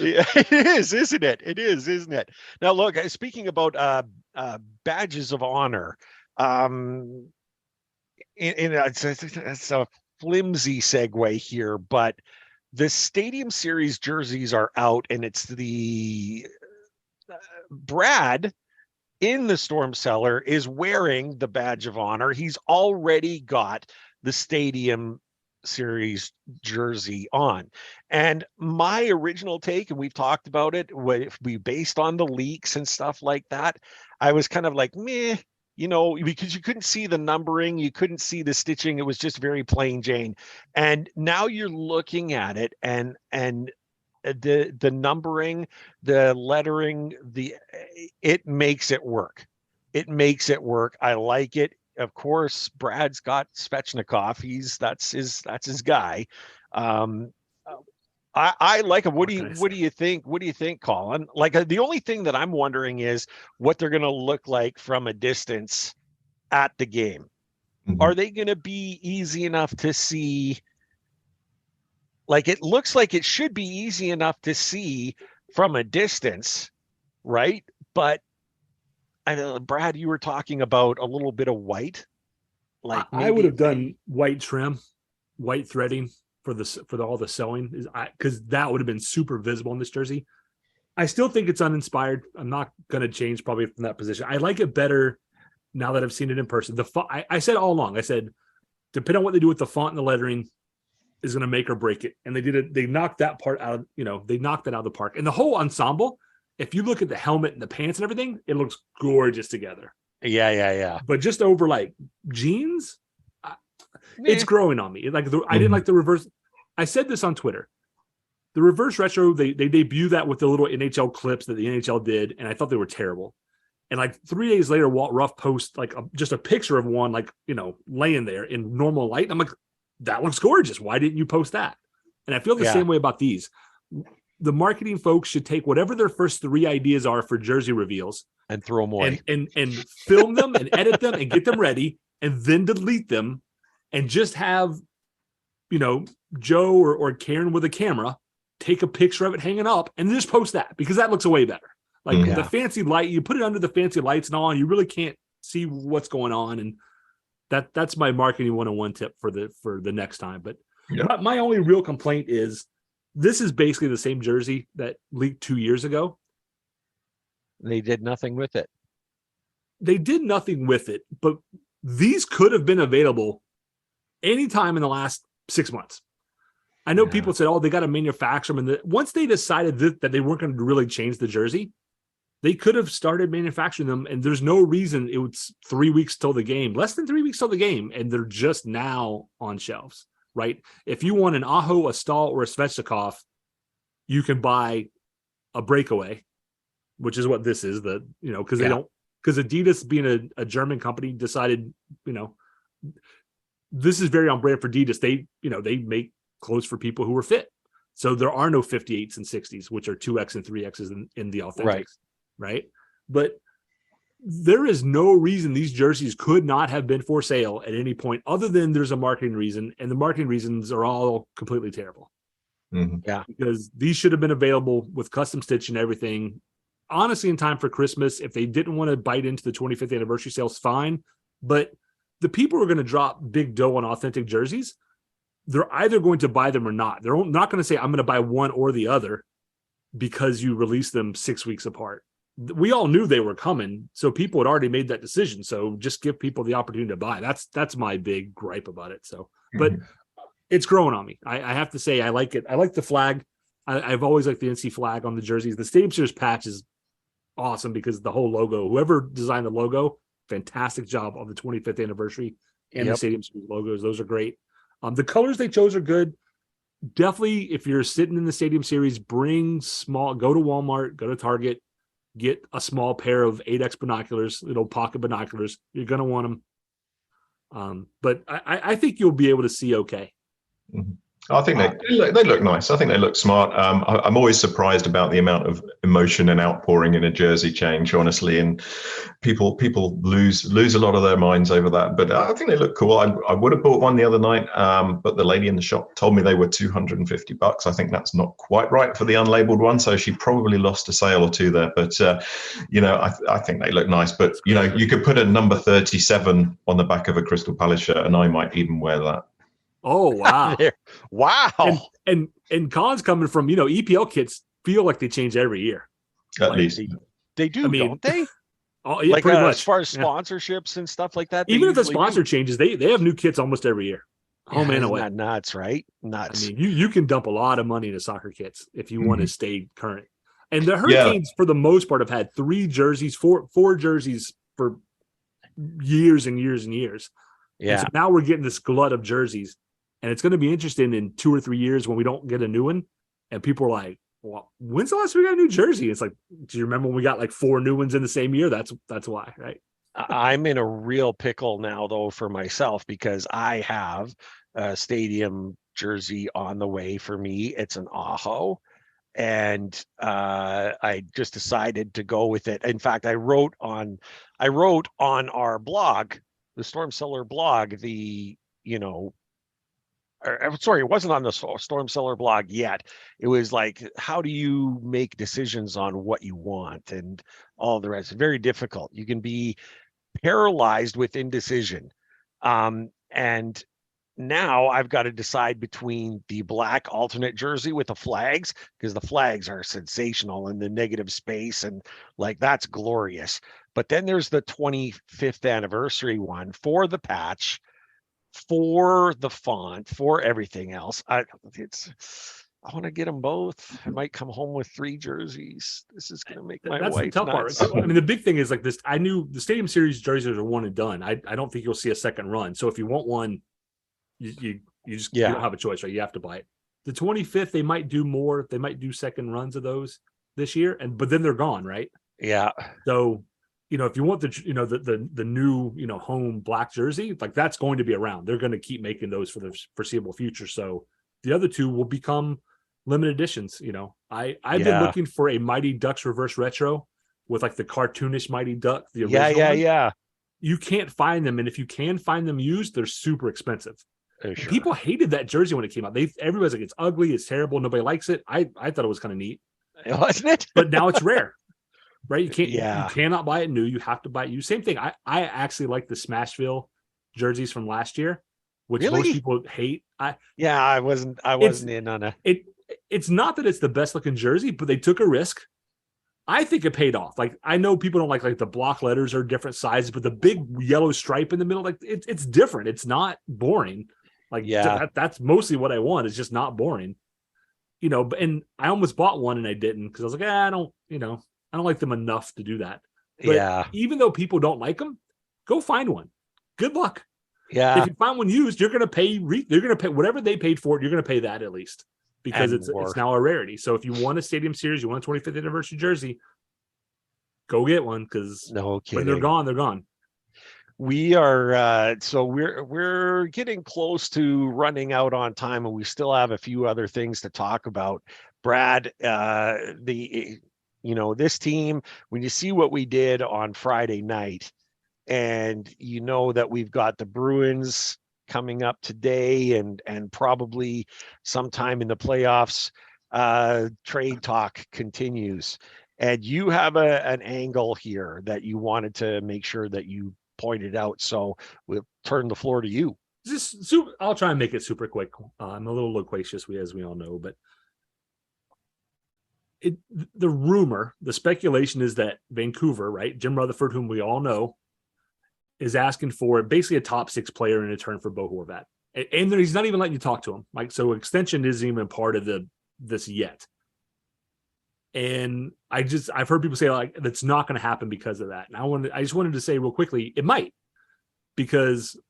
Yeah, it is, isn't it? It is, isn't it? Now, look, speaking about badges of honor, it's a flimsy segue here, but the Stadium Series jerseys are out, and it's the Brad in the Storm Cellar is wearing the badge of honor. He's already got the Stadium Series jersey on. And my original take, and we've talked about it, we based on the leaks and stuff like that, I was kind of like, meh, because you couldn't see the numbering, you couldn't see the stitching. It was just very plain Jane. And now you're looking at it and the numbering, the lettering, it makes it work. It makes it work. I like it. Of course, Brad's got Svechnikov. That's his guy. I like him. What do you think? What do you think, Colin? Like, the only thing that I'm wondering is what they're going to look like from a distance at the game. Mm-hmm. Are they going to be easy enough to see? Like, it looks like it should be easy enough to see from a distance, right? But I know, Brad, you were talking about a little bit of white. Like, I would have done white trim, white threading for all the sewing, because that would have been super visible in this jersey. I still think it's uninspired. I'm not going to change probably from that position. I like it better now that I've seen it in person. I said all along, I said, depending on what they do with the font and the lettering, is going to make or break it. And they did it. They knocked that part out. They knocked it out of the park. And the whole ensemble, if you look at the helmet and the pants and everything, it looks gorgeous together. Yeah. But just over like jeans, it's growing on me. Like I didn't like the reverse. I said this on Twitter. The reverse retro, they debuted that with the little NHL clips that the NHL did, and I thought they were terrible. And like 3 days later, Walt Ruff posts like just a picture of one, like, laying there in normal light. And I'm like, that looks gorgeous. Why didn't you post that? And I feel the same way about these. The marketing folks should take whatever their first 3 ideas are for jersey reveals and throw them away and film them and edit them and get them ready and then delete them and just have, Joe or Karen with a camera take a picture of it hanging up and just post that, because that looks way better. Like the fancy light, you put it under the fancy lights and all, and you really can't see what's going on. And that's my marketing 101 tip for the next time. But my only real complaint is this is basically the same jersey that leaked 2 years ago. They did nothing with it. But these could have been available anytime in the last 6 months. I know people said, they got to manufacture them. And once they decided that they weren't going to really change the jersey, they could have started manufacturing them, and there's no reason it was 3 weeks till the game, less than 3 weeks till the game, and they're just now on shelves, right? If you want an Aho, a Stahl, or a Svechnikov, you can buy a breakaway, which is what this is. Because Adidas, being a German company, decided, this is very on brand for Adidas. They make clothes for people who are fit, so there are no 58s and 60s, which are 2X and 3Xs in the Authentics. Right. But there is no reason these jerseys could not have been for sale at any point, other than there's a marketing reason, and the marketing reasons are all completely terrible. Mm-hmm. Yeah. Because these should have been available with custom stitch and everything, honestly, in time for Christmas. If they didn't want to bite into the 25th anniversary sales, fine. But the people who are going to drop big dough on authentic jerseys, they're either going to buy them or not. They're not going to say, I'm going to buy one or the other. because you released them 6 weeks apart. We all knew they were coming, so people had already made that decision. So just give people the opportunity to buy. That's my big gripe about it. So, but it's growing on me. I have to say I like it. I like the flag. I've always liked the NC flag on the jerseys. The Stadium Series patch is awesome because the whole logo, whoever designed the logo, fantastic job on the 25th anniversary and the Stadium Series logos. Those are great. The colors they chose are good. Definitely, if you're sitting in the Stadium Series, bring small, go to Walmart, go to Target, get a small pair of 8X binoculars, little pocket binoculars. You're going to want them. But I think you'll be able to see okay. Mm-hmm. I think they look nice. I think they look smart. I'm always surprised about the amount of emotion and outpouring in a jersey change, honestly, and people lose a lot of their minds over that. But I think they look cool. I would have bought one the other night, but the lady in the shop told me they were $250. I think that's not quite right for the unlabeled one, so she probably lost a sale or two there. But I think they look nice. But you could put a number 37 on the back of a Crystal Palace shirt, and I might even wear that. Oh, wow. Wow. And Colin's coming from, EPL kits feel like they change every year. At least. They do, don't they? Oh, yeah, pretty much. As far as sponsorships and stuff like that. Even if the sponsor changes, they have new kits almost every year. Home and away. Isn't that nuts, right? Nuts. I mean, you can dump a lot of money into soccer kits if you want to stay current. And the Hurricanes, for the most part, have had four jerseys for years and years and years. Yeah. And so now we're getting this glut of jerseys. And it's going to be interesting in 2 or 3 years when we don't get a new one. And people are like, well, when's the last time we got a new jersey? It's like, do you remember when we got like 4 new ones in the same year? That's why, right? I'm in a real pickle now, though, for myself, because I have a Stadium jersey on the way for me. It's an Aho. And I just decided to go with it. In fact, I wrote on our blog, the Storm Cellar blog, sorry, it wasn't on the Storm Cellar blog yet. It was like, how do you make decisions on what you want and all the rest? Very difficult. You can be paralyzed with indecision. And now I've got to decide between the black alternate jersey with the flags, because the flags are sensational in the negative space and like that's glorious. But then there's the 25th anniversary one for the patch, for the font, for everything else. I want to get them both. I might come home with 3 jerseys. This is going to make my wife the tough nuts. part. I mean, the big thing is like this. I knew the Stadium Series jerseys are one and done. I don't think you'll see a second run. So if you want one, you just you don't have a choice, right? You have to buy it. The 25th, they might do more. They might do second runs of those this year, but then they're gone, right? Yeah. So if you want the new home black jersey, like that's going to be around. They're going to keep making those for the foreseeable future. So the other two will become limited editions. I've been looking for a Mighty Ducks reverse retro with like the cartoonish Mighty Duck. The original one. You can't find them, and if you can find them used, they're super expensive. Sure. People hated that jersey when it came out. Everybody's like, it's ugly, it's terrible, nobody likes it. I thought it was kind of neat, wasn't it? But now it's rare. Right, you can't. You cannot buy it new. You have to buy it used. Same thing. I actually like the Smashville jerseys from last year, which most people hate. I wasn't in on it. It's not that it's the best looking jersey, but they took a risk. I think it paid off. Like I know people don't like the block letters are different sizes, but the big yellow stripe in the middle, like it's different. It's not boring. Like that's mostly what I want. It's just not boring. And I almost bought one and I didn't because I was like, I don't like them enough to do that. But even though people don't like them, go find one. Good luck. Yeah. If you find one used, you're going to pay. They're going to pay whatever they paid for it. You're going to pay that at least because it's now a rarity. So if you want a Stadium Series, you want a 25th anniversary jersey, go get one because when they're gone, they're gone. We are so we're getting close to running out on time, and we still have a few other things to talk about. Brad, this team, when you see what we did on Friday night, and that we've got the Bruins coming up today and probably sometime in the playoffs, trade talk continues. And you have an angle here that you wanted to make sure that you pointed out. So we'll turn the floor to you. I'll try and make it super quick. I'm a little loquacious, as we all know, but the speculation is that Vancouver, right, Jim Rutherford, whom we all know, is asking for basically a top 6 player in return for Bo Horvat. And he's not even letting you talk to him. Like, so extension isn't even part of this yet. And I've heard people say like that's not going to happen because of that. And I just wanted to say real quickly, it might, because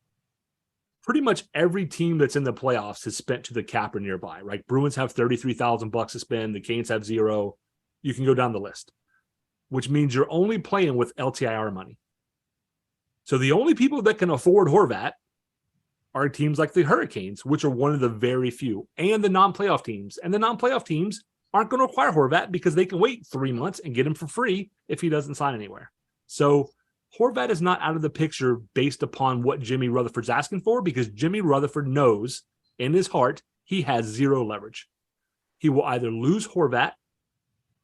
pretty much every team that's in the playoffs has spent to the cap or nearby, right? Bruins have $33,000 to spend. The Canes have $0. You can go down the list, which means you're only playing with LTIR money. So the only people that can afford Horvat are teams like the Hurricanes, which are one of the very few, and the non-playoff teams. And the non-playoff teams aren't going to acquire Horvat because they can wait 3 months and get him for free if he doesn't sign anywhere. So Horvat is not out of the picture based upon what Jimmy Rutherford's asking for, because Jimmy Rutherford knows in his heart he has 0 leverage. He will either lose Horvat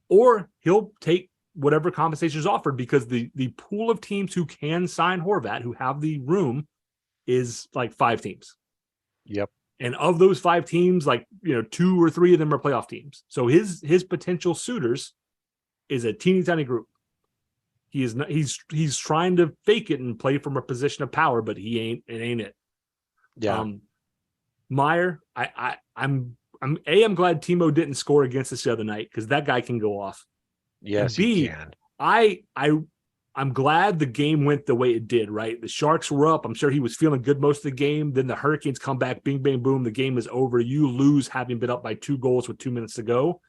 or he'll take whatever compensation is offered, because the pool of teams who can sign Horvat, who have the room, is like 5 teams. Yep. And of those 5 teams, like, 2 or 3 of them are playoff teams. So his potential suitors is a teeny tiny group. He's trying to fake it and play from a position of power, but it ain't it. Yeah. Meier, I'm glad Timo didn't score against us the other night, because that guy can go off. Yes, B, he can. I'm glad the game went the way it did, right? The Sharks were up. I'm sure he was feeling good most of the game. Then the Hurricanes come back, bing, bang, boom. The game is over. You lose having been up by 2 goals with 2 minutes to go.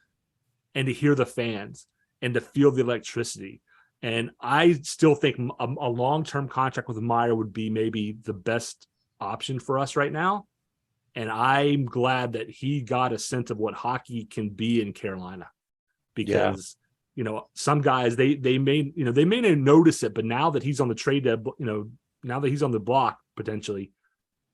And to hear the fans and to feel the electricity. And I still think a long-term contract with Meier would be maybe the best option for us right now. And I'm glad that he got a sense of what hockey can be in Carolina, because some guys they may not notice it, but now that he's on the trade, now that he's on the block potentially,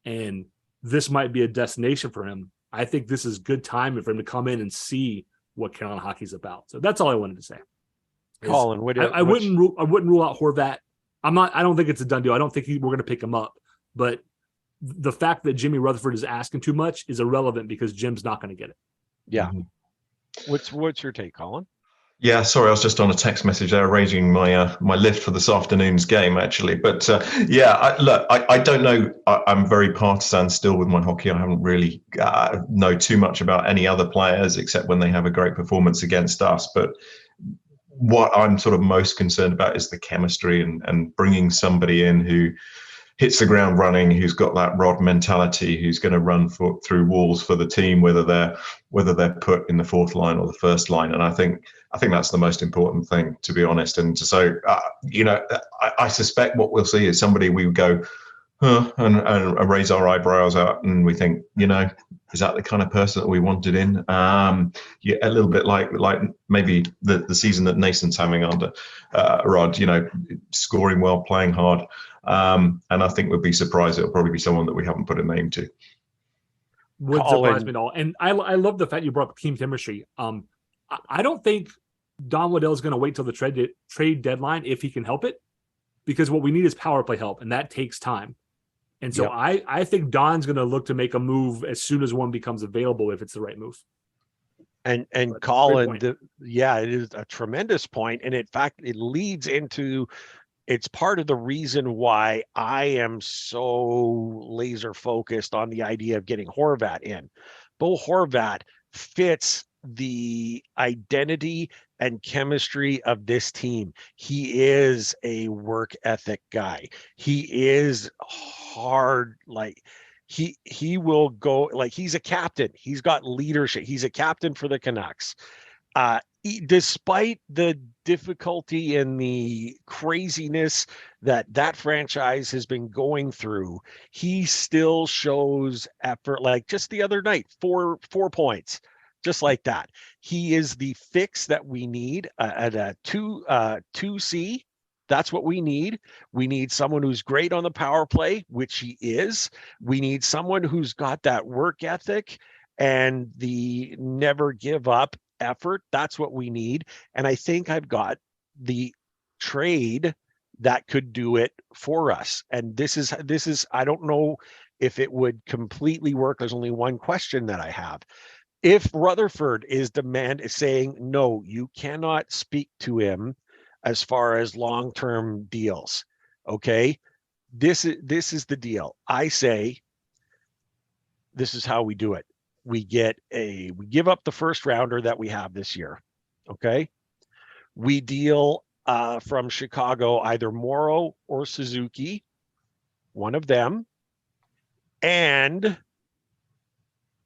and this might be a destination for him, I think this is good time for him to come in and see what Carolina hockey's about. So that's all I wanted to say. Colin, I wouldn't rule out Horvat. I don't think it's a done deal. I don't think we're going to pick him up, but the fact that Jimmy Rutherford is asking too much is irrelevant, because Jim's not going to get it. Yeah. What's your take, Colin? Yeah, sorry, I was just on a text message there arranging my lift for this afternoon's game, actually. But I don't know. I'm very partisan still with my hockey. I haven't really know too much about any other players except when they have a great performance against us. But what I'm sort of most concerned about is the chemistry and bringing somebody in who hits the ground running, who's got that Rod mentality, who's going to run through walls for the team, whether they're put in the 4th line or the 1st line. And I think that's the most important thing, to be honest. And so, I suspect what we'll see is somebody we would go, and raise our eyebrows out, and we think, is that the kind of person that we wanted in? A little bit like maybe the season that Nason's having under Rod, scoring well, playing hard. And I think we'd be surprised it'll probably be someone that we haven't put a name to. Would surprise me at all. And I love the fact you brought up team chemistry. I don't think Don Waddell is going to wait till the trade deadline if he can help it, because what we need is power play help, and that takes time. And so I think Don's going to look to make a move as soon as one becomes available, if it's the right move. And Colin, it is a tremendous point. And in fact, it leads into, it's part of the reason why I am so laser focused on the idea of getting Horvat in. Bo Horvat fits the identity and chemistry of this team. He is a work ethic guy. He is hard. Like he will go, like he's a captain. He's got leadership. He's a captain for the Canucks. Despite the difficulty and the craziness that franchise has been going through, he still shows effort. Like just the other night, four points, just like that. He is the fix that we need at a 2C. That's what we need. We need someone who's great on the power play, which he is. We need someone who's got that work ethic and the never give up effort. That's what we need. And I think I've got the trade that could do it for us. And this is I don't know if it would completely work. There's only one question that I have. If Rutherford is saying, no, you cannot speak to him as far as long-term deals. Okay. This is the deal. I say, this is how we do it. We give up the first rounder that we have this year. Okay. We deal from Chicago, either Morrow or Suzuki, one of them, and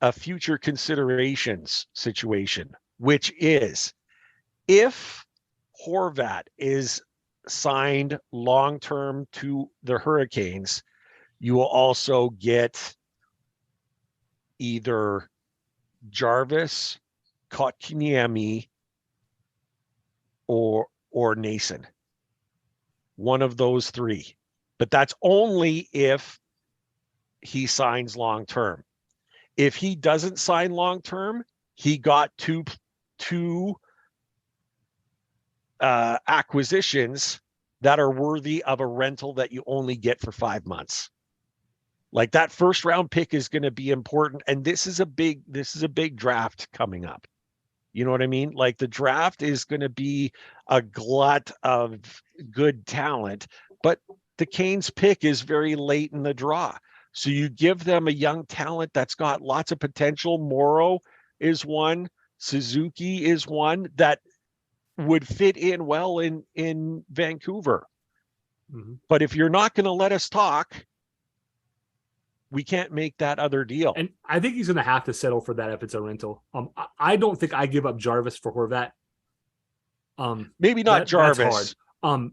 a future considerations situation, which is if Horvat is signed long-term to the Hurricanes, you will also get either Jarvis, Kotkaniemi, or Nason. One of those three. But that's only if he signs long-term. If he doesn't sign long-term, he got two acquisitions that are worthy of a rental that you only get for 5 months. Like that first round pick is going to be important. And this is a big draft coming up. You know what I mean? Like the draft is going to be a glut of good talent, but the Canes pick is very late in the draw. So you give them a young talent that's got lots of potential. Morrow is one. Suzuki is one that would fit in well in Vancouver. Mm-hmm. But if you're not going to let us talk, we can't make that other deal. And I think he's going to have to settle for that if it's a rental. I don't think I give up Jarvis for Horvat. Maybe not Jarvis. That's hard.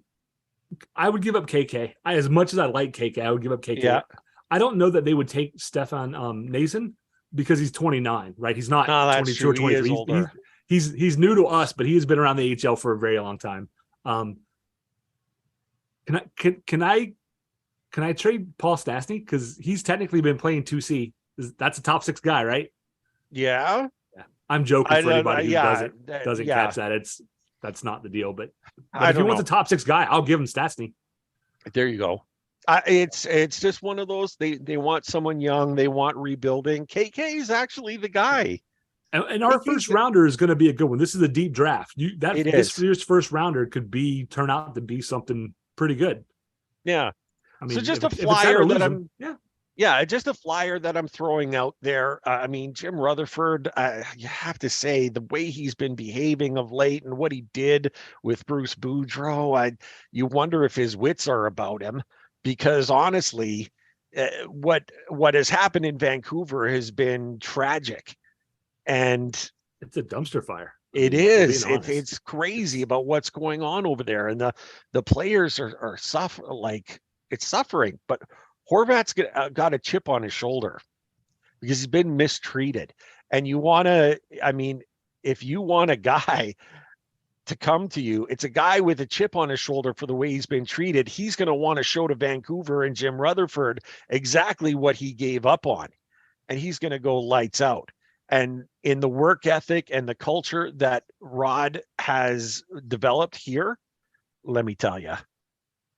I would give up KK. As much as I like KK, I would give up KK. Yeah. I don't know that they would take Stefan Nason because he's 29, right? He's not 22 or 23. He is older. He's new to us, but he has been around the AHL for a very long time. Can I trade Paul Stastny? Because he's technically been playing 2C. That's a top 6 guy, right? Yeah. I'm joking for anybody who doesn't catch that. That's not the deal. But if he wants a top 6 guy, I'll give him Stastny. There you go. It's just one of those. They want someone young. They want rebuilding. KK is actually the guy. And our first rounder is going to be a good one. This is a deep draft. This year's first rounder could turn out to be something pretty good. Yeah. I mean, so just a flyer just a flyer that I'm throwing out there. I mean, Jim Rutherford, you have to say the way he's been behaving of late and what he did with Bruce Boudreau, you wonder if his wits are about him, because honestly, what has happened in Vancouver has been tragic, and it's a dumpster fire. It is. It's crazy about what's going on over there, and the players are suffering, but Horvat's got a chip on his shoulder because he's been mistreated. And if you want a guy to come to you, it's a guy with a chip on his shoulder for the way he's been treated. He's going to want to show to Vancouver and Jim Rutherford exactly what he gave up on. And he's going to go lights out. And in the work ethic and the culture that Rod has developed here, let me tell you,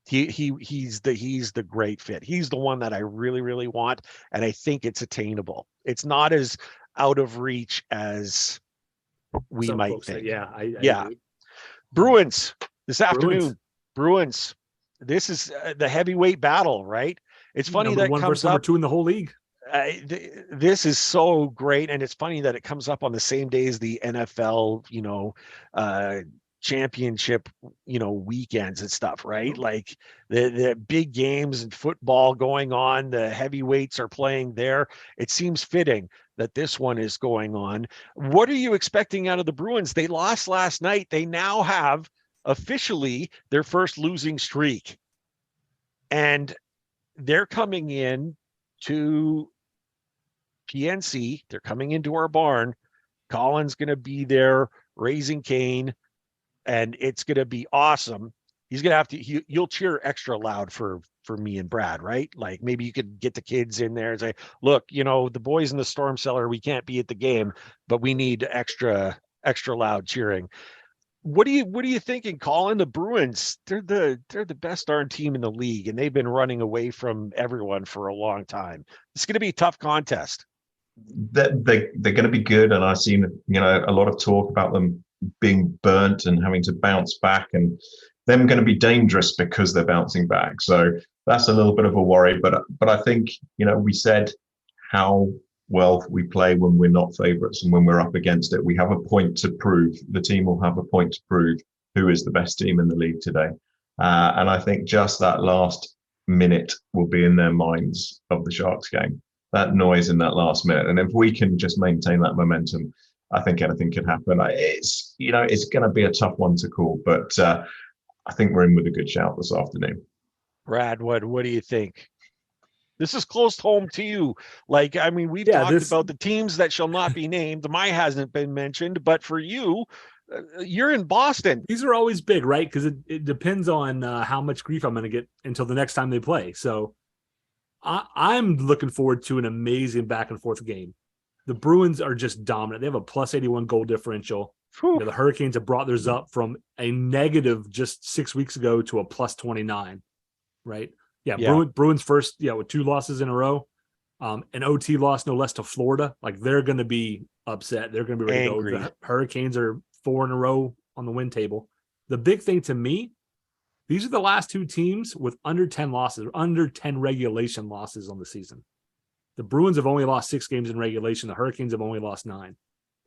he's the great fit. He's the one that I really, really want, and I think it's attainable. It's not as out of reach as we might think. I agree. Bruins this afternoon. Bruins. This is the heavyweight battle, right? It's funny number that one comes versus number 2 in the whole league. This is so great, and it's funny that it comes up on the same day as the NFL, championship, weekends and stuff, right? Like the big games and football going on, the heavyweights are playing there. It seems fitting that this one is going on. What are you expecting out of the Bruins? They lost last night. They now have officially their first losing streak, and they're coming in to PNC. They're coming into our barn. Colin's going to be there raising Cane, and it's going to be awesome. He's going to have to, you'll cheer extra loud for me and Brad, right? Like maybe you could get the kids in there and say, look, the boys in the storm cellar, we can't be at the game, but we need extra loud cheering. What are you thinking, Colin? The Bruins, they're the best darn team in the league, and they've been running away from everyone for a long time. It's going to be a tough contest. they're going to be good, and I've seen a lot of talk about them being burnt and having to bounce back, and them going to be dangerous because they're bouncing back. So that's a little bit of a worry. But I think we said how well we play when we're not favourites and when we're up against it. We have a point to prove. The team will have a point to prove who is the best team in the league today. And I think just that last minute will be in their minds of the Sharks game. That noise in that last minute. And if we can just maintain that momentum, I think anything can happen. It's going to be a tough one to call, but I think we're in with a good shout this afternoon. Brad, what do you think? This is close home to you. We've talked about the teams that shall not be named. Mine hasn't been mentioned, but for you, you're in Boston. These are always big, right? Because it depends on how much grief I'm going to get until the next time they play. So I'm looking forward to an amazing back and forth game. The Bruins are just dominant. They have a plus 81 goal differential. The Hurricanes have brought theirs up from a negative just 6 weeks ago to a plus 29, right? Yeah. Bruins first, with 2 losses in a row. An OT loss, no less, to Florida. They're going to be upset. They're going to be ready to go. The Hurricanes are 4 in a row on the win table. The big thing to me, these are the last 2 teams with under 10 losses, under 10 regulation losses on the season. The Bruins have only lost 6 games in regulation. The Hurricanes have only lost 9.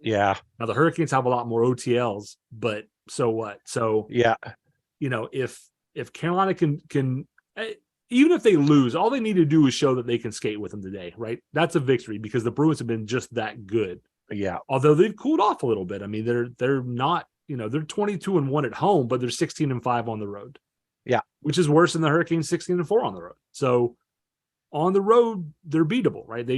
Yeah. Now the Hurricanes have a lot more OTLs, but so what? So yeah, if Carolina can even if they lose, all they need to do is show that they can skate with them today, right? That's a victory because the Bruins have been just that good. Yeah. Although they've cooled off a little bit. I mean, they're not, they're 22-1 at home, but they're 16-5 on the road. Yeah. Which is worse than the Hurricanes 16-4 on the road. So on the road, they're beatable, right?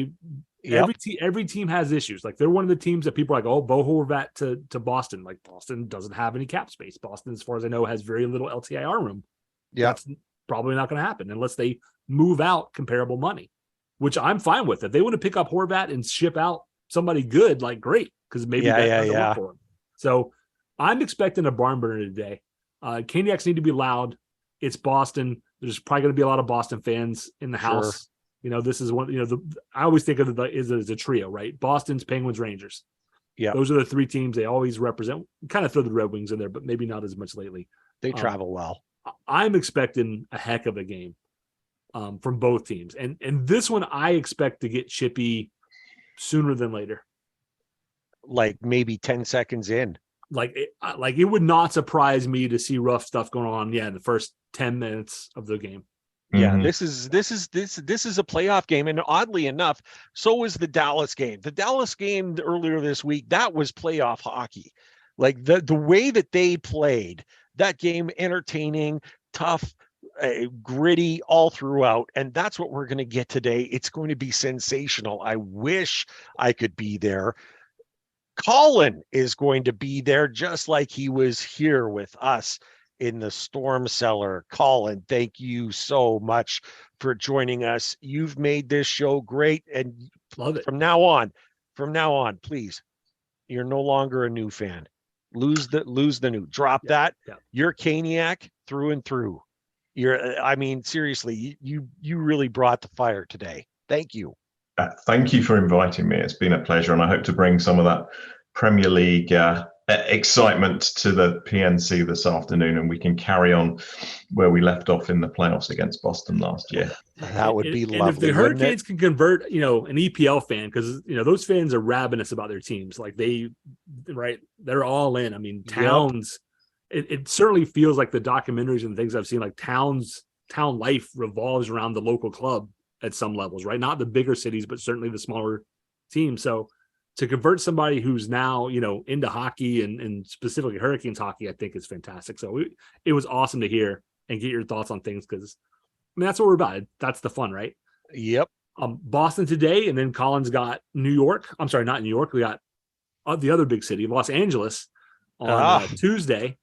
Every team has issues. They're one of the teams that people are like, oh, Bo Horvat to Boston. Boston doesn't have any cap space. Boston, as far as I know, has very little LTIR room. Yeah. That's probably not going to happen unless they move out comparable money, which I'm fine with. If they want to pick up Horvat and ship out somebody good, great, because maybe that doesn't work for them. So I'm expecting a barn burner today. Caniacs need to be loud. It's Boston. There's probably going to be a lot of Boston fans in the house. This is one. I always think of it as a trio, right? Boston's, Penguins, Rangers. Yeah, those are the 3 teams they always represent. Kind of throw the Red Wings in there, but maybe not as much lately. They travel well. I'm expecting a heck of a game from both teams, and this one I expect to get chippy sooner than later. Maybe 10 seconds in. It would not surprise me to see rough stuff going on. Yeah, in the first 10 minutes of the game. Yeah, this is a playoff game, and oddly enough, so was the Dallas game. The Dallas game earlier this week, that was playoff hockey. The way that they played that game, entertaining, tough, gritty all throughout, and that's what we're going to get today. It's going to be sensational. I wish I could be there. Colin is going to be there just like he was here with us in the Storm Cellar. Colin, thank you so much for joining us. You've made this show great, and love it. From now on, please, you're no longer a new fan. Lose the new. Drop that. Yeah. You're Caniac through and through. Seriously, you really brought the fire today. Thank you. Thank you for inviting me. It's been a pleasure, and I hope to bring some of that Premier League excitement to the PNC this afternoon, and we can carry on where we left off in the playoffs against Boston last year. That would be lovely. And if the Hurricanes can convert, an EPL fan, because those fans are ravenous about their teams. They're all in. I mean, Towns. Yep. It certainly feels like the documentaries and things I've seen. Town life revolves around the local club at some levels, right? Not the bigger cities, but certainly the smaller teams. So to convert somebody who's now, into hockey and specifically Hurricanes hockey, I think is fantastic. So it was awesome to hear and get your thoughts on things, because that's what we're about. That's the fun, right? Yep. Boston today, and then Colin's got New York. I'm sorry, not New York. We got the other big city, Los Angeles, on Tuesday.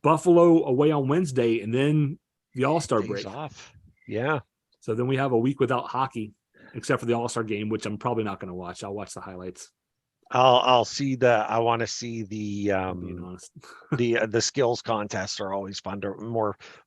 Buffalo away on Wednesday, and then the All-Star break off. Yeah. So then we have a week without hockey, except for the All-Star game, which I'm probably not going to watch. I'll watch the highlights. I'll see I want to see the skills contests are always fun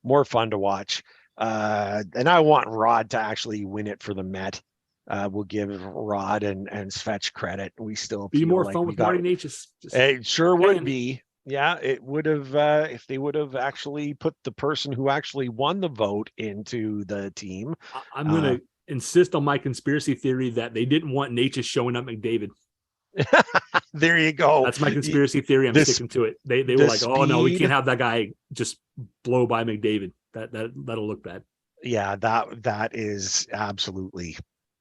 more fun to watch. And I want Rod to actually win it for the Met. we'll give Rod and Svech credit. We still be feel more like fun we with got Marty Necas. it. Sure would be. Yeah, it would have if they would have actually put the person who actually won the vote into the team. I'm going to insist on my conspiracy theory that they didn't want Necas showing up McDavid. There you go. That's my conspiracy theory. I'm sticking to it. They were like, oh no, we can't have that guy just blow by McDavid. That'll look bad. Yeah, that is absolutely,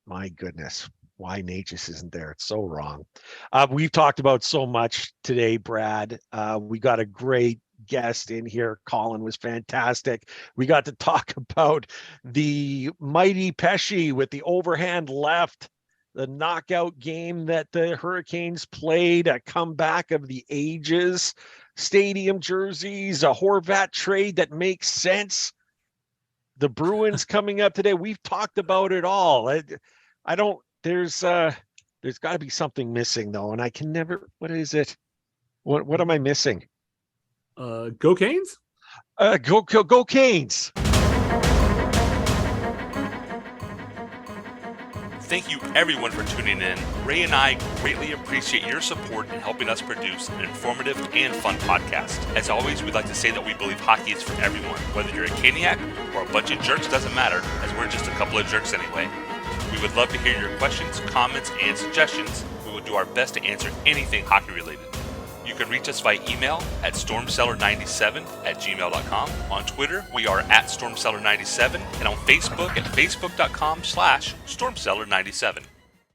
my goodness, why Necas isn't there. It's so wrong. We've talked about so much today, Brad. We got a great guest in here. Colin was fantastic. We got to talk about the mighty Pesce with the overhand left, the knockout game that the Hurricanes played, a comeback of the ages, stadium jerseys, a Horvat trade that makes sense, the Bruins coming up today. We've talked about it all. I don't, there's got to be something missing though, and I can never, what is it? What am I missing? Go Canes? Go Canes. Thank you everyone for tuning in. Ray and I greatly appreciate your support in helping us produce an informative and fun podcast. As always, we'd like to say that we believe hockey is for everyone. Whether you're a Caniac or a bunch of jerks, doesn't matter, as we're just a couple of jerks anyway. We would love to hear your questions, comments, and suggestions. We will do our best to answer anything hockey related. You can reach us via email at stormcellar97@gmail.com. On Twitter, we are at stormcellar97, and on Facebook at facebook.com/stormcellar97.